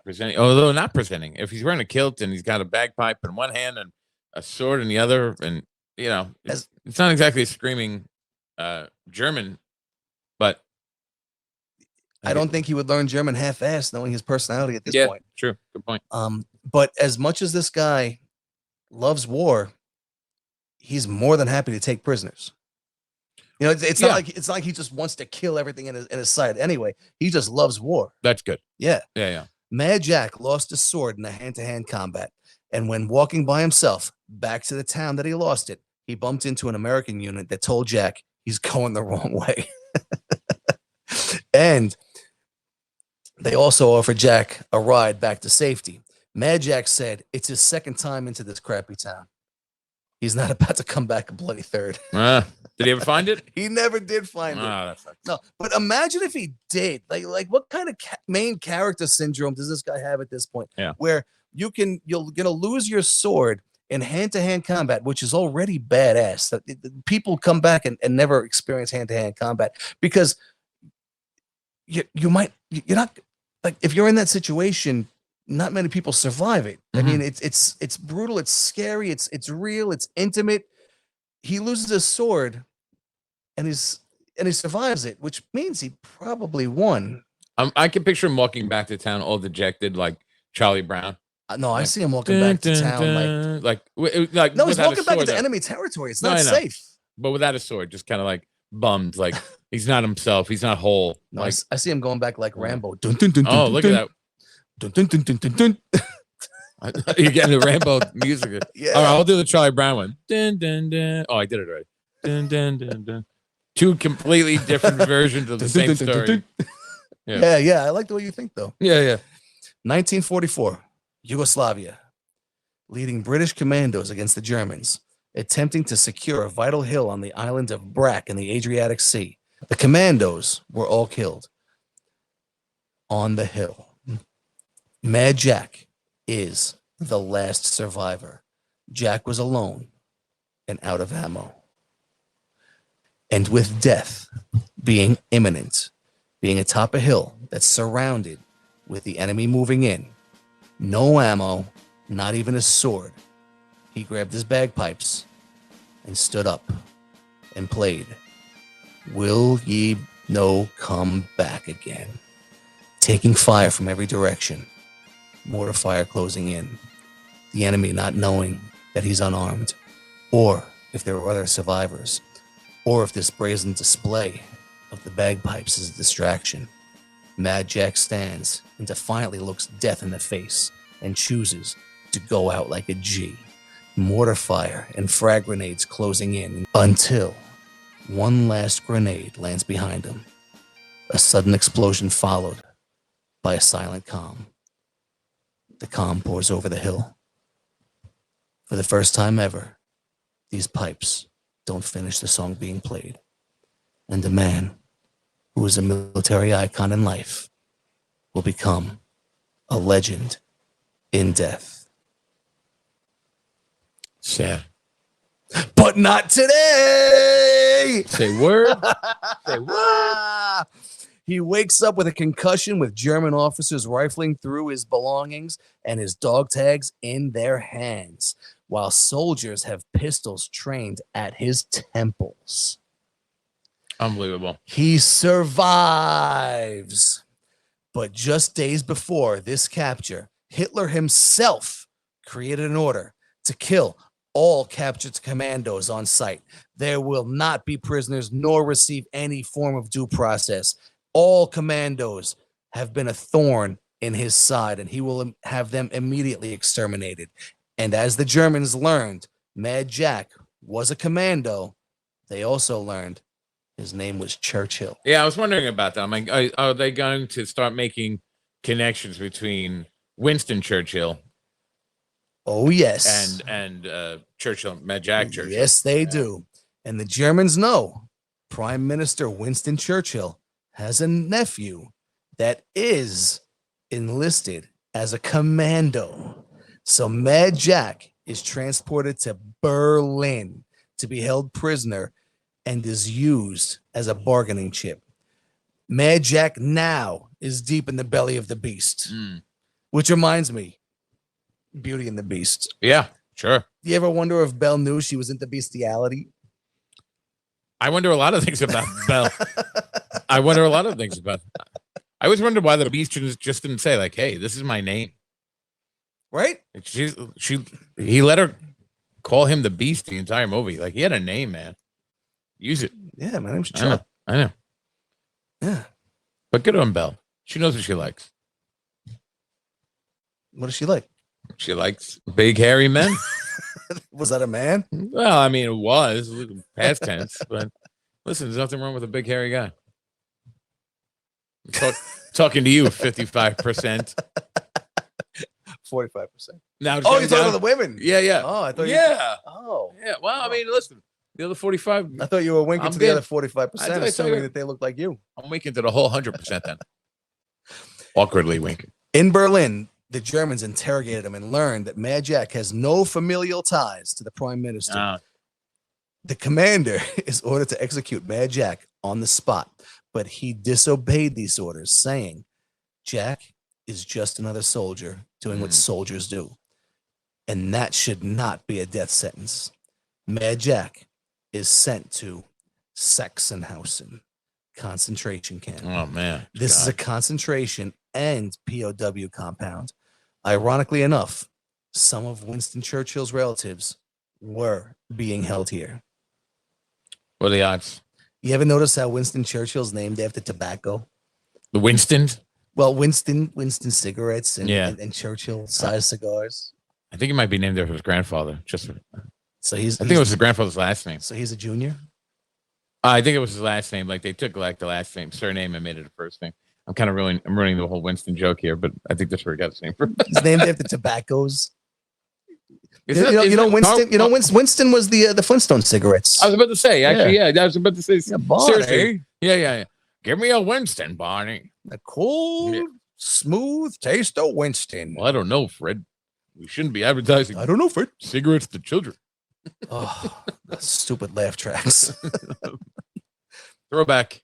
presenting, although not presenting, if he's wearing a kilt and he's got a bagpipe in one hand and a sword in the other, and you know, it's not exactly screaming German, but I don't think he would learn German half-assed, knowing his personality at this point. True, good point. But as much as this guy loves war, he's more than happy to take prisoners. You know, it's not like he just wants to kill everything in his sight. Anyway, he just loves war. That's good. Yeah. Yeah. Mad Jack lost his sword in a hand-to-hand combat, and when walking by himself back to the town that he lost it, he bumped into an American unit that told Jack he's going the wrong way. And they also offered Jack a ride back to safety. Mad Jack said it's his second time into this crappy town. He's not about to come back a bloody third. Did he ever find it? He never did find it. That sucks. No, but imagine if he did. Like what kind of main character syndrome does this guy have at this point? Yeah. Where you're gonna lose your sword in hand-to-hand combat, which is already badass. People come back and never experience hand-to-hand combat because you're not like, if you're in that situation, not many people survive it. I mean, it's brutal, it's scary, it's real, it's intimate. He loses his sword and he survives it, which means he probably won. I can picture him walking back to town all dejected, like Charlie Brown. No, I see him walking back to town like no, he's walking back into enemy territory. It's not safe. But without a sword, just kind of like bummed, like he's not himself, he's not whole. No, like, I see him going back like Rambo. Oh, look at that. You're getting the Rambo music. Yeah. All right, I'll do the Charlie Brown one. Dun, dun, dun. Oh, I did it right. Dun, dun, dun, dun. 2 completely different versions of the same story. Yeah. I like the way you think, though. Yeah. 1944, Yugoslavia, leading British commandos against the Germans, attempting to secure a vital hill on the island of Brac in the Adriatic Sea. The commandos were all killed on the hill. Mad Jack is the last survivor. Jack was alone and out of ammo. And with death being imminent, being atop a hill that's surrounded with the enemy moving in, no ammo, not even a sword, he grabbed his bagpipes and stood up and played Will Ye No Come Back Again, taking fire from every direction. Mortar fire closing in, the enemy not knowing that he's unarmed, or if there were other survivors, or if this brazen display of the bagpipes is a distraction. Mad Jack stands and defiantly looks death in the face and chooses to go out like a G. Mortar fire and frag grenades closing in until one last grenade lands behind him. A sudden explosion followed by a silent calm. The calm pours over the hill. For the first time ever, these pipes don't finish the song being played. And a man who is a military icon in life will become a legend in death. Sad. But not today! Say word. Say word. He wakes up with a concussion with German officers rifling through his belongings and his dog tags in their hands, while soldiers have pistols trained at his temples. Unbelievable. He survives. But just days before this capture, Hitler himself created an order to kill all captured commandos on sight. There will not be prisoners nor receive any form of due process. All commandos have been a thorn in his side, and he will have them immediately exterminated. And as the Germans learned Mad Jack was a commando, they also learned his name was Churchill. Yeah, I was wondering about that. I'm like, are they going to start making connections between Winston Churchill? Oh, yes. And Churchill, Mad Jack Churchill. Yes, they do. And the Germans know Prime Minister Winston Churchill has a nephew that is enlisted as a commando. So Mad Jack is transported to Berlin to be held prisoner and is used as a bargaining chip. Mad Jack now is deep in the belly of the beast, which reminds me, Beauty and the Beast. Yeah, sure. You ever wonder if Belle knew she was into bestiality? I wonder a lot of things about Belle. I wonder a lot of things about. I always wondered why the Beast just didn't say like, "Hey, this is my name." Right? He let her call him the Beast the entire movie. Like he had a name, man. Use it. Yeah, my name's Chuck. I know. Yeah. But good on Belle. She knows what she likes. What does she like? She likes big, hairy men. Was that a man? Well, I mean, it was past tense, but listen, there's nothing wrong with a big, hairy guy. Talking to you, 55%. 45%. Now, oh, you're talking about the women? Yeah. Oh, I thought yeah. Oh. Yeah. Well, I mean, listen, the other 45. I thought you were winking to the other 45%, I assuming that they look like you. I'm winking to the whole 100% then. Awkwardly winking. In Berlin, the Germans interrogated him and learned that Mad Jack has no familial ties to the prime minister. The commander is ordered to execute Mad Jack on the spot, but he disobeyed these orders, saying, Jack is just another soldier doing what soldiers do. And that should not be a death sentence. Mad Jack is sent to Sachsenhausen concentration camp. Oh, man. This is a concentration and POW compound. Ironically enough, some of Winston Churchill's relatives were being held here. What are the odds? You ever notice how Winston Churchill's named after tobacco? The Winstons? Well, Winston cigarettes and Churchill size cigars. I think he might be named after his grandfather. I think it was his grandfather's last name. So he's a junior? I think it was his last name. Like they took like the last name, surname, and made it a first name. I'm ruining the whole Winston joke here, but I think that's where he got his name from. He's named after tobaccos. Winston was the Flintstone cigarettes. I was about to say, actually, yeah. I was about to say, Barney. Yeah. Give me a Winston, Barney. A cold, smooth taste of Winston. Well, I don't know, Fred. We shouldn't be advertising. I don't know, Fred. Cigarettes to children. Oh, stupid laugh tracks. Throwback.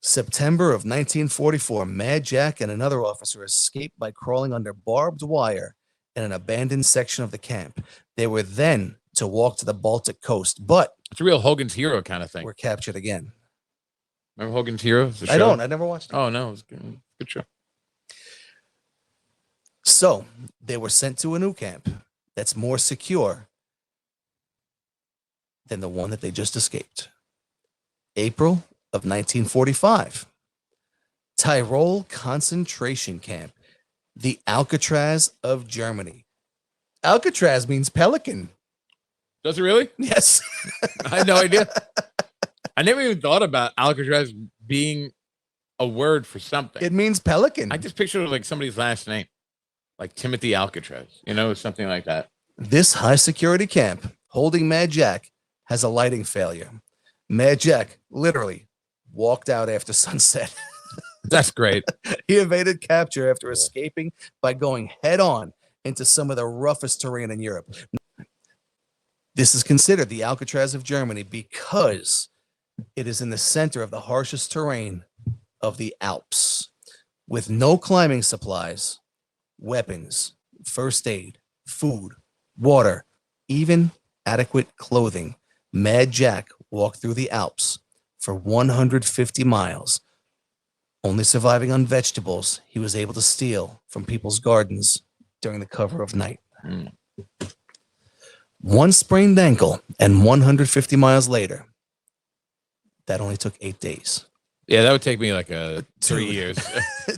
September of 1944, Mad Jack and another officer escaped by crawling under barbed wire in an abandoned section of the camp. They were then to walk to the Baltic coast, but it's a real Hogan's Hero kind of thing. Were captured again. Remember Hogan's Hero? I don't. I never watched it. Oh, no. It was good. Good show. So they were sent to a new camp that's more secure than the one that they just escaped. April of 1945, Tyrol concentration camp, the Alcatraz of Germany. Alcatraz means pelican. Does it really? Yes. I had no idea. I never even thought about Alcatraz being a word for something. It means pelican. I just pictured like somebody's last name, like Timothy Alcatraz, something like that. This high security camp holding Mad Jack has a lighting failure. Mad Jack literally walked out after sunset. That's great. He evaded capture after escaping by going head on into some of the roughest terrain in Europe. This is considered the Alcatraz of Germany because it is in the center of the harshest terrain of the Alps, with no climbing supplies, weapons, first aid, food, water, even adequate clothing. Mad Jack walked through the Alps for 150 miles, only surviving on vegetables he was able to steal from people's gardens during the cover of night. One sprained ankle, and 150 miles later, that only took 8 days. Yeah, that would take me like 3 years.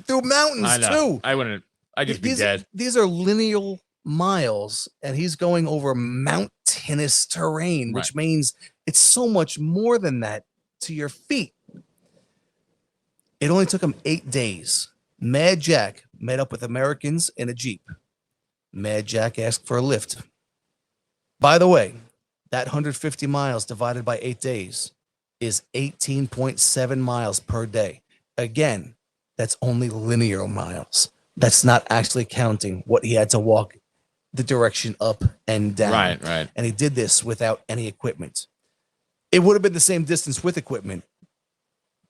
Through mountains, too. I wouldn't. I'd just be dead. These are linear miles, and he's going over mountainous terrain, which means it's so much more than that to your feet. It only took him 8 days. Mad Jack met up with Americans in a Jeep. Mad Jack asked for a lift. By the way, that 150 miles divided by 8 days is 18.7 miles per day. Again, that's only linear miles. That's not actually counting what he had to walk the direction up and down. Right. And he did this without any equipment. It would have been the same distance with equipment,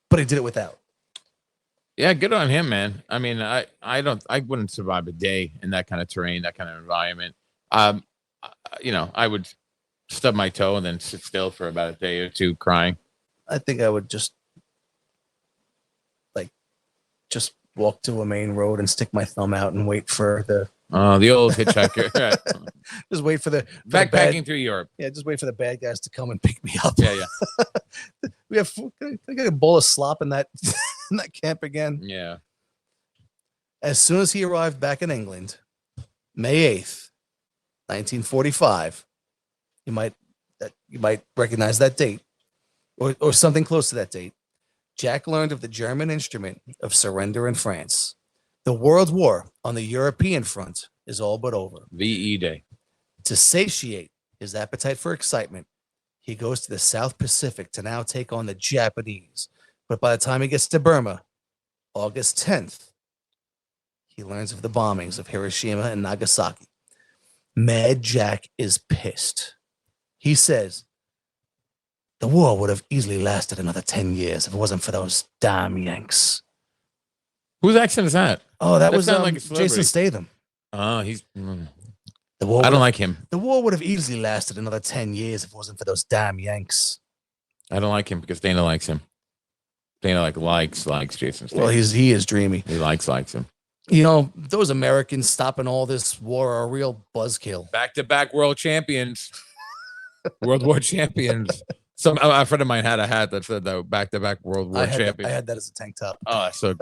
but he did it without. Yeah, good on him, man. I mean, I wouldn't survive a day in that kind of terrain, that kind of environment. I would stub my toe and then sit still for about a day or two crying. I think I would just walk to a main road and stick my thumb out and wait for the old hitchhiker. just wait for the backpacking through Europe. Yeah, just wait for the bad guys to come and pick me up. Yeah. We have can I get a bowl of slop in that in that camp again? Yeah. As soon as he arrived back in England, May 8th, 1945, you might recognize that date or something close to that date. Jack learned of the German instrument of surrender in France. The World War on the European front is all but over. VE Day. To satiate his appetite for excitement, he goes to the South Pacific to now take on the Japanese. But by the time he gets to Burma, August 10th, he learns of the bombings of Hiroshima and Nagasaki. Mad Jack is pissed. He says, the war would have easily lasted another 10 years if it wasn't for those damn Yanks. Whose accent is that? Oh, that was like Jason Statham. Oh, he's... The war I don't like him. The war would have easily lasted another 10 years if it wasn't for those damn Yanks. I don't like him because Dana likes him. Dana likes Jason Statham. Well, he is dreamy. He likes him. Those Americans stopping all this war are a real buzzkill. Back-to-back world champions. World War champions. A friend of mine had a hat that said the back-to-back World War champion. I had that as a tank top. Oh, so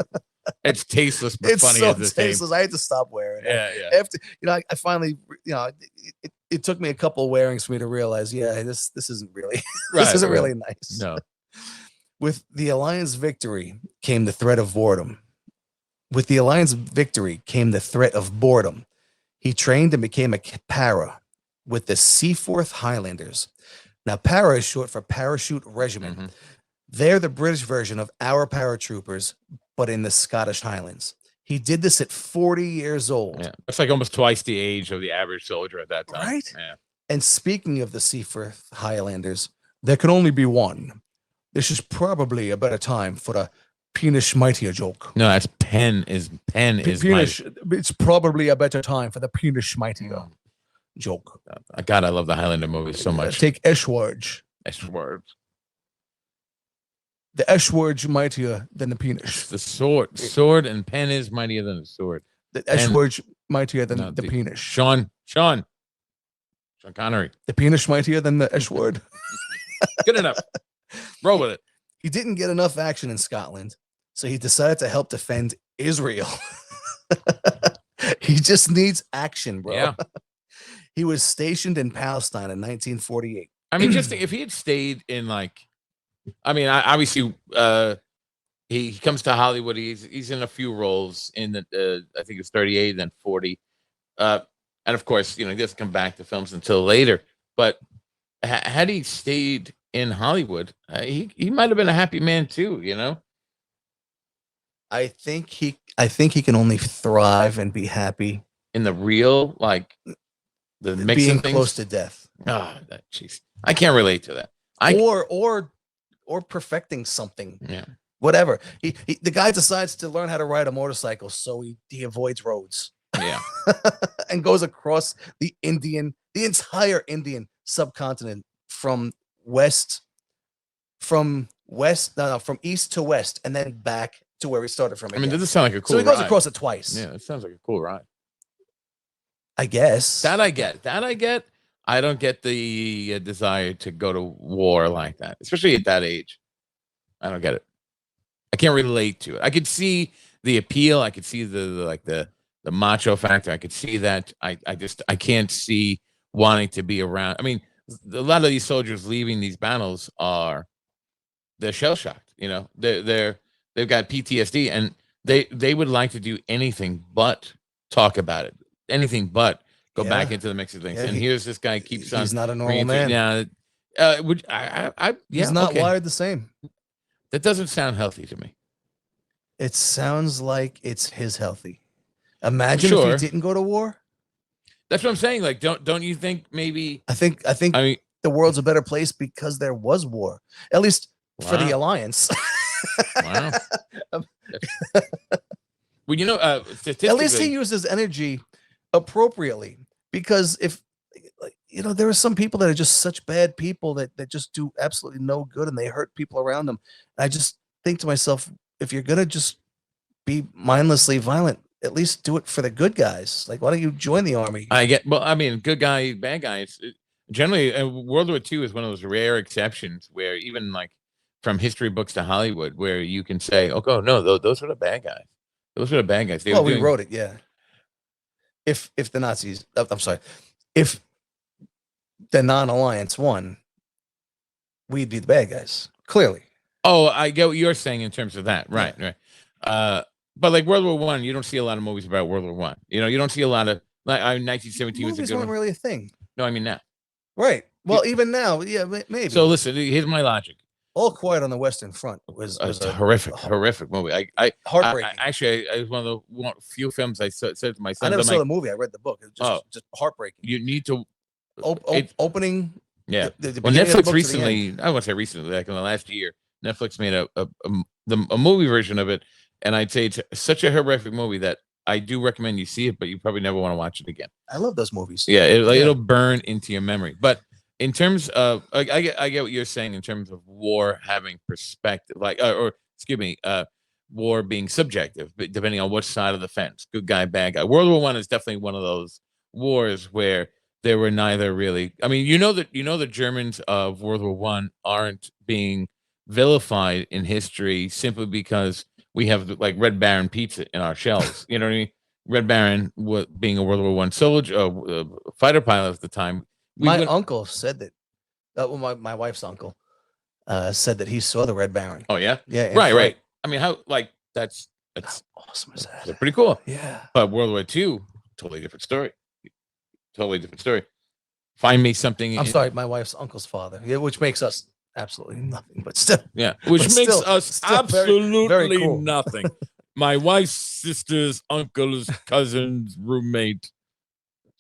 it's tasteless but It's funny so at the tasteless. I had to stop wearing it. Yeah. After I finally, it took me a couple of wearings for me to realize, this isn't really this isn't really nice. No. With the Alliance victory came the threat of boredom. He trained and became a para with the Seaforth Highlanders. Now, para is short for Parachute Regiment. Mm-hmm. They're the British version of our paratroopers, but in the Scottish Highlands. He did this at 40 years old. Yeah, that's like almost twice the age of the average soldier at that time. Right? Yeah. And speaking of the Seaforth Highlanders, there can only be one. This is probably a better time for a penis mightier joke. No, that's pen is penis. It's probably a better time for the penis mightier joke. God, I love the Highlander movies so much. Take Eshward. Eshward. The Eshward mightier than the penis. The sword and pen is mightier than the sword. The Eshward mightier than the penis. Sean Connery. The penis mightier than the Eshward. Good enough. Roll with it. He didn't get enough action in Scotland, so he decided to help defend Israel. He just needs action, bro. Yeah. He was stationed in Palestine in 1948. I mean, just if he had stayed in obviously, he comes to Hollywood. He's in a few roles in the I think it's 38, then 40, and of course, he doesn't come back to films until later. But had he stayed in Hollywood, he might have been a happy man too. I think he can only thrive and be happy in the real, the mix being of things. Close to death. Jeez, I can't relate to that. Or perfecting something. Yeah. Whatever. The guy decides to learn how to ride a motorcycle, so he avoids roads. Yeah. And goes across the entire Indian subcontinent from east to west, and then back to where he started from again. I mean, does this sound like a cool So he goes ride? across it twice. Yeah, it sounds like a cool ride. I guess. That I get. I don't get the desire to go to war like that, especially at that age. I don't get it. I can't relate to it. I could see the appeal. I could see the macho factor. I could see that. I can't see wanting to be around. I mean, a lot of these soldiers leaving these battles they're shell shocked. They've got PTSD, and they would like to do anything but talk about it. Anything but go back into the mix of things. Yeah, and here's this guy keeps on. He's not a normal man. Yeah. He's not wired the same. That doesn't sound healthy to me. It sounds like it's his healthy. Imagine if he didn't go to war. That's what I'm saying. Don't you think maybe? I think the world's a better place because there was war, at least for the alliance. Wow. Well, at least he uses energy appropriately, because if there are some people that are just such bad people that just do absolutely no good, and they hurt people around them. I just think to myself, if you're gonna just be mindlessly violent, at least do it for the good guys. Why don't you join the army? Good guy, bad guy. Generally, World War II is one of those rare exceptions where even from history books to Hollywood, where you can say, "Oh no, those were the bad guys. Those were the bad guys." We wrote it, yeah. If the Nazis, I'm sorry, if the non-alliance won, we'd be the bad guys, clearly. Oh, I get what you're saying in terms of that, right? But World War I, you don't see a lot of movies about World War I. You don't see a lot of 1917 was a good one. Really a thing. No, I mean now. Right. Well, even now, yeah, maybe. So listen, here's my logic. All Quiet on the Western Front was a horrific movie. Heartbreaking. Actually, it was one of the few films I said to my son. I never saw the movie. I read the book. It was just heartbreaking. You need to opening. Yeah. The well, Netflix recently, I won't say recently, in the last year, Netflix made a movie version of it, and I'd say it's such a horrific movie that I do recommend you see it, but you probably never want to watch it again. I love those movies. Yeah, it'll burn into your memory. But in terms of, I get what you're saying in terms of war having perspective, war being subjective, but depending on which side of the fence, good guy, bad guy. World War I is definitely one of those wars where there were neither really. I mean, the Germans of World War I aren't being vilified in history simply because we have Red Baron pizza in our shelves. You know what I mean? Red Baron, being a World War I soldier, fighter pilot at the time. My uncle said that. My wife's uncle said that he saw the Red Baron. Oh yeah, yeah, right. I mean, how that's how awesome is that? That's pretty cool. Yeah, but World War II, totally different story. Find me something. I'm sorry, my wife's uncle's father. Yeah, which makes us absolutely nothing, but still. Yeah, which makes us absolutely very cool. nothing. My wife's sister's uncle's cousin's roommate.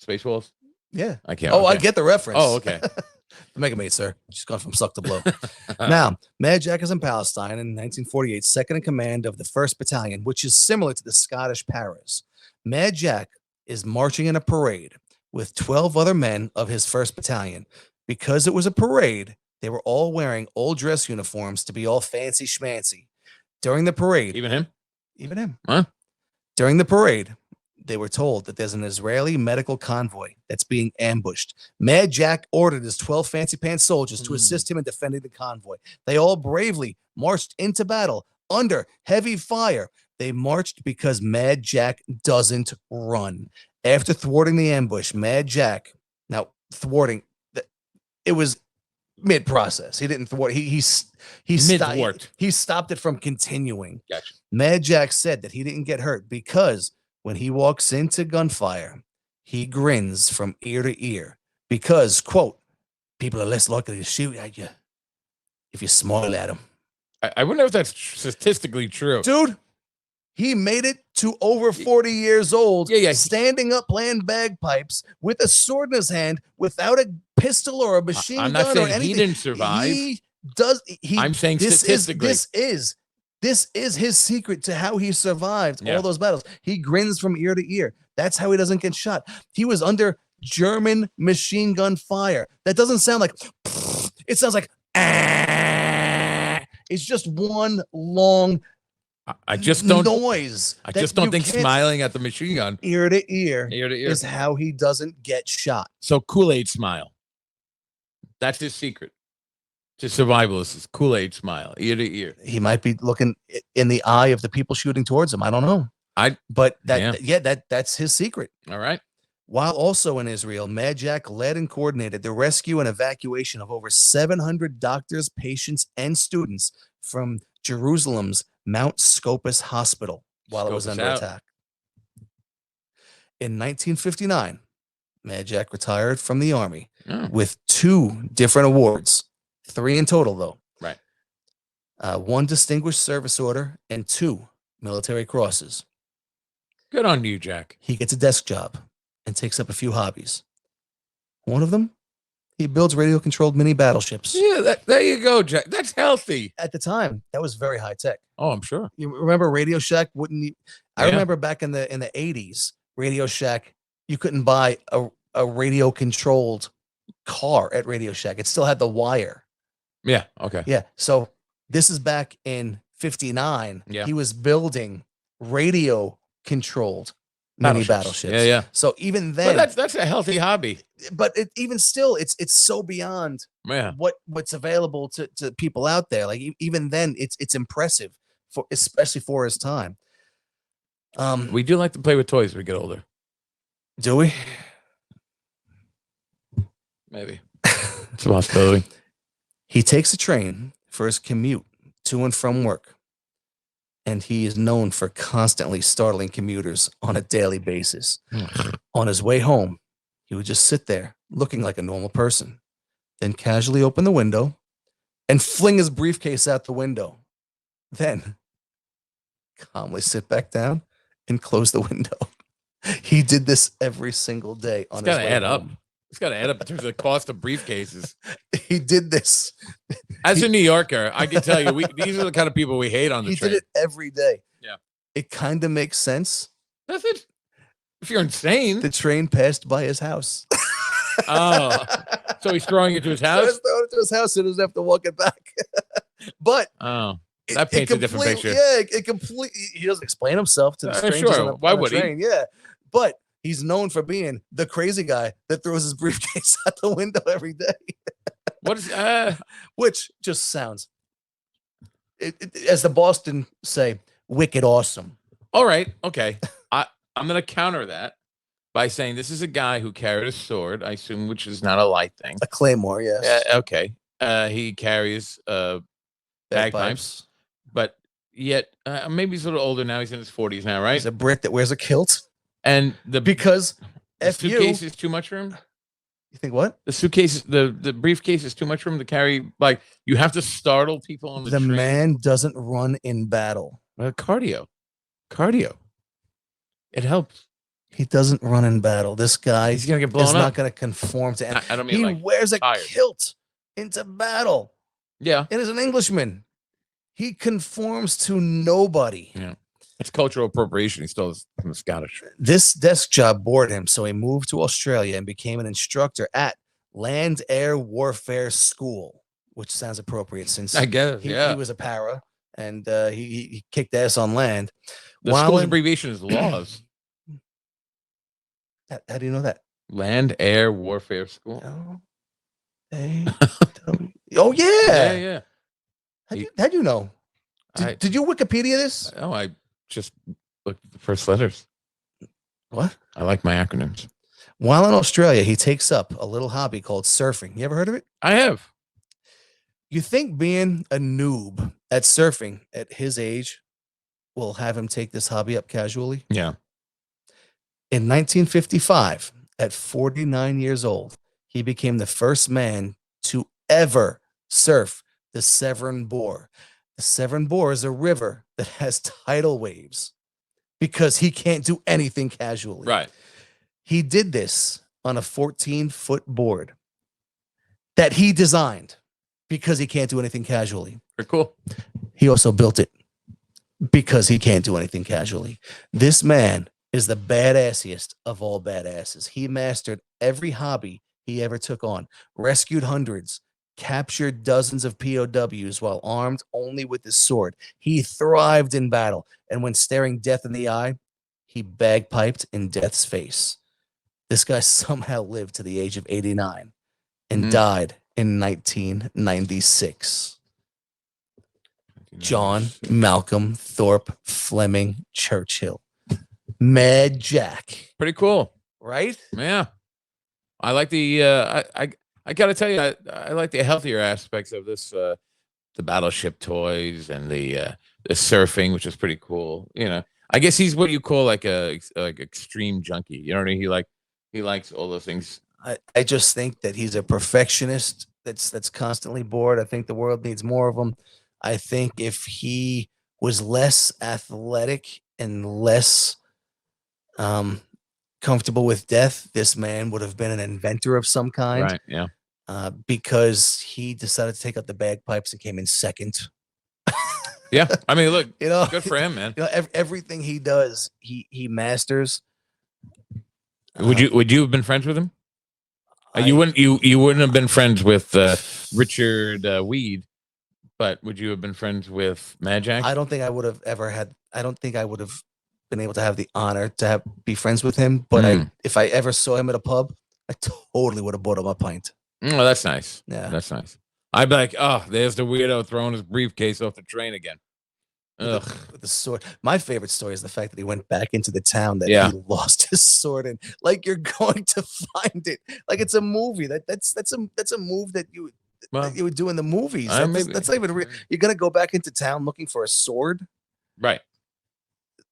Spaceballs. Yeah, I can't. Oh, okay. I get the reference. Oh, okay. The Mega Mate, sir. She's gone from suck to blow. Now, Mad Jack is in Palestine in 1948, second in command of the 1st Battalion, which is similar to the Scottish Paras. Mad Jack is marching in a parade with 12 other men of his 1st Battalion. Because it was a parade, they were all wearing old dress uniforms to be all fancy schmancy. During the parade, even him, huh? During the parade, they were told that there's an Israeli medical convoy that's being ambushed. Mad Jack ordered his 12 fancy pants soldiers to assist him in defending the convoy. They all bravely marched into battle under heavy fire. They marched because Mad Jack doesn't run. After thwarting the ambush, Mad Jack Now, thwarting, it was mid-process. He didn't thwart. He Mid-thwart. he stopped it from continuing. Gotcha. Mad Jack said that he didn't get hurt because when he walks into gunfire, he grins from ear to ear because, quote, people are less likely to shoot at you if you smile at them. I wonder if that's statistically true. Dude, he made it to over 40 years old, Yeah. standing up playing bagpipes with a sword in his hand without a pistol or a machine gun I'm not saying or anything. he didn't survive. I'm saying statistically. This is his secret to how he survived all those battles. He grins from ear to ear. That's how he doesn't get shot. He was under German machine gun fire. That doesn't sound like, it sounds like, it's just one long I just don't noise. I just don't think smiling at the machine gun ear to ear is is how he doesn't get shot. So Kool-Aid smile. That's his secret to survival is his Kool-Aid smile, ear to ear. He might be looking in the eye of the people shooting towards him. I don't know. That's his secret. All right. While also in Israel, Mad Jack led and coordinated the rescue and evacuation of over 700 doctors, patients, and students from Jerusalem's Mount Scopus Hospital while it was under attack. In 1959, Mad Jack retired from the Army with 2 different awards, 3 in total, though. Right. 1 Distinguished Service Order and 2 military crosses. Good on you, Jack. He gets a desk job and takes up a few hobbies. One of them, he builds radio-controlled mini battleships. Yeah, there you go, Jack. That's healthy. At the time, that was very high tech. Oh, I'm sure. You remember Radio Shack? I remember back in the 80s, Radio Shack, you couldn't buy a radio-controlled car at Radio Shack. It still had the wire. Yeah. Okay. Yeah. So this is back in 59. Yeah. He was building radio-controlled mini battleships. Yeah. So even then, but that's a healthy hobby. But even still, it's so beyond what's available to people out there. Like even then, it's impressive especially for his time. We do like to play with toys as we get older. Do we? Maybe. It's a possibility. He takes a train for his commute to and from work. And he is known for constantly startling commuters on a daily basis. On his way home, he would just sit there looking like a normal person, then casually open the window and fling his briefcase out the window. Then calmly sit back down and close the window. He did this every single day on his way home. It's got to add up. It's got to add up in terms of the cost of briefcases. He did this. As a New Yorker, I can tell you, these are the kind of people we hate on the train. He did it every day. Yeah. It kind of makes sense. Does it? If you're insane. The train passed by his house. Oh. So he's throwing it to his house? He's throwing it to his house so he doesn't have to walk it back. But that paints a different picture. Yeah, he doesn't explain himself to the strangers. Sure. Why would he? Yeah. But he's known for being the crazy guy that throws his briefcase out the window every day. What is which just sounds, as the Boston say, wicked awesome. All right. Okay. I'm going to counter that by saying this is a guy who carried a sword, I assume, which is not a light thing. A claymore, yes. Okay. He carries bagpipes, but yet maybe he's a little older now. He's in his 40s now, right? He's a Brit that wears a kilt. And because the suitcase is too much for him. You think what? The suitcase, the briefcase is too much for him to carry. Like you have to startle people on the train. Man doesn't run in battle. Cardio. It helps. He doesn't run in battle. This guy he's gonna get blown up. Not gonna conform to anything. I don't mean he like wears a tired. kilt into battle. Yeah. And as an Englishman, he conforms to nobody. Yeah. It's cultural appropriation. He still is from the Scottish. This desk job bored him, so he moved to Australia and became an instructor at Land Air Warfare School, which sounds appropriate since I guess he was a para and he kicked ass on land. The school's abbreviation is LAWS. How do you know that? Land Air Warfare School. Oh yeah. Yeah. How'd you know? Did you Wikipedia this? Oh, I just looked at the first letters. What? I like my acronyms. While in Australia, he takes up a little hobby called surfing. You ever heard of it? I have. You think being a noob at surfing at his age will have him take this hobby up casually? Yeah. In 1955, at 49 years old, he became the first man to ever surf the Severn Bore. The Severn Bore is a river that has tidal waves because he can't do anything casually. Right. He did this on a 14-foot board that he designed because he can't do anything casually. Very cool. He also built it because he can't do anything casually. This man is the badassiest of all badasses. He mastered every hobby he ever took on, rescued hundreds, captured dozens of POWs while armed only with his sword. He thrived in battle, and when staring death in the eye, he bagpiped in death's face. This guy somehow lived to the age of 89 and died in 1996. John Malcolm Thorpe Fleming Churchill. Mad Jack. Pretty cool. Right? Yeah. I like the I gotta tell you, I like the healthier aspects of this, the battleship toys and the surfing, which is pretty cool. You know, I guess he's what you call like extreme junkie. You know what I mean? He likes all those things. I just think that he's a perfectionist that's constantly bored. I think the world needs more of him. I think if he was less athletic and less comfortable with death, this man would have been an inventor of some kind. Right. Yeah. Because he decided to take out the bagpipes and came in second. Yeah. I mean, look, you know, good for him, man. You know, everything he does, he masters. Would you have been friends with him? You wouldn't have been friends with Richard Weed, but would you have been friends with Mad Jack? I don't think I would have ever had. I don't think I would have been able to have the honor to be friends with him. But if I ever saw him at a pub, I totally would have bought him a pint. Oh, that's nice. Yeah, that's nice. I'd be like, oh, there's the weirdo throwing his briefcase off the train again. With the sword. My favorite story is the fact that he went back into the town that he lost his sword in. Like, you're going to find it. Like, it's a movie. That's a move that you would do in the movies. That's not even real. You're gonna go back into town looking for a sword, right?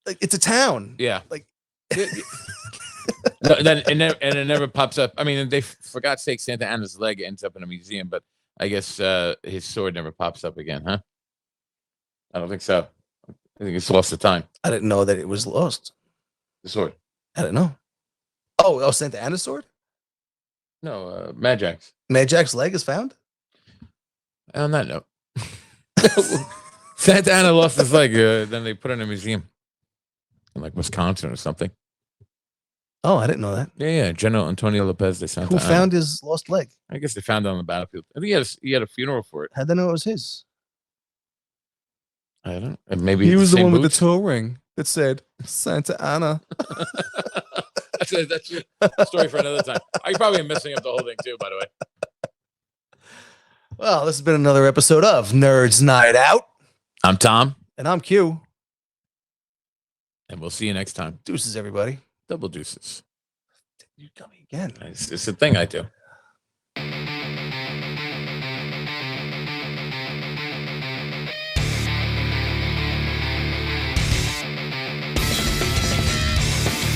Like, it's a town. Yeah. Like, then it never pops up. I mean, they for God's sake, Santa Anna's leg ends up in a museum, but I guess his sword never pops up again, huh? I don't think so. I think it's lost to time. I didn't know that it was lost. The sword. I didn't know. Oh, Santa Anna's sword? No, Mad Jack's. Mad Jack's leg is found? On that note. Santa Anna lost his leg, then they put it in a museum. In like Wisconsin or something. Oh, I didn't know that. Yeah. General Antonio Lopez de Santa Anna. Who found his lost leg? I guess they found it on the battlefield. I think he had a funeral for it. How'd they know it was his? I don't know. Maybe he was the one with the toe ring that said Santa Anna. That's a story for another time. I probably am messing up the whole thing too, by the way. Well, this has been another episode of Nerds Night Out. I'm Tom. And I'm Q. And we'll see you next time. Deuces, everybody. Double deuces. You got me again. It's a thing I do.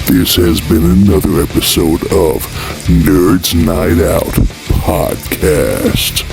This has been another episode of Nerds Night Out Podcast.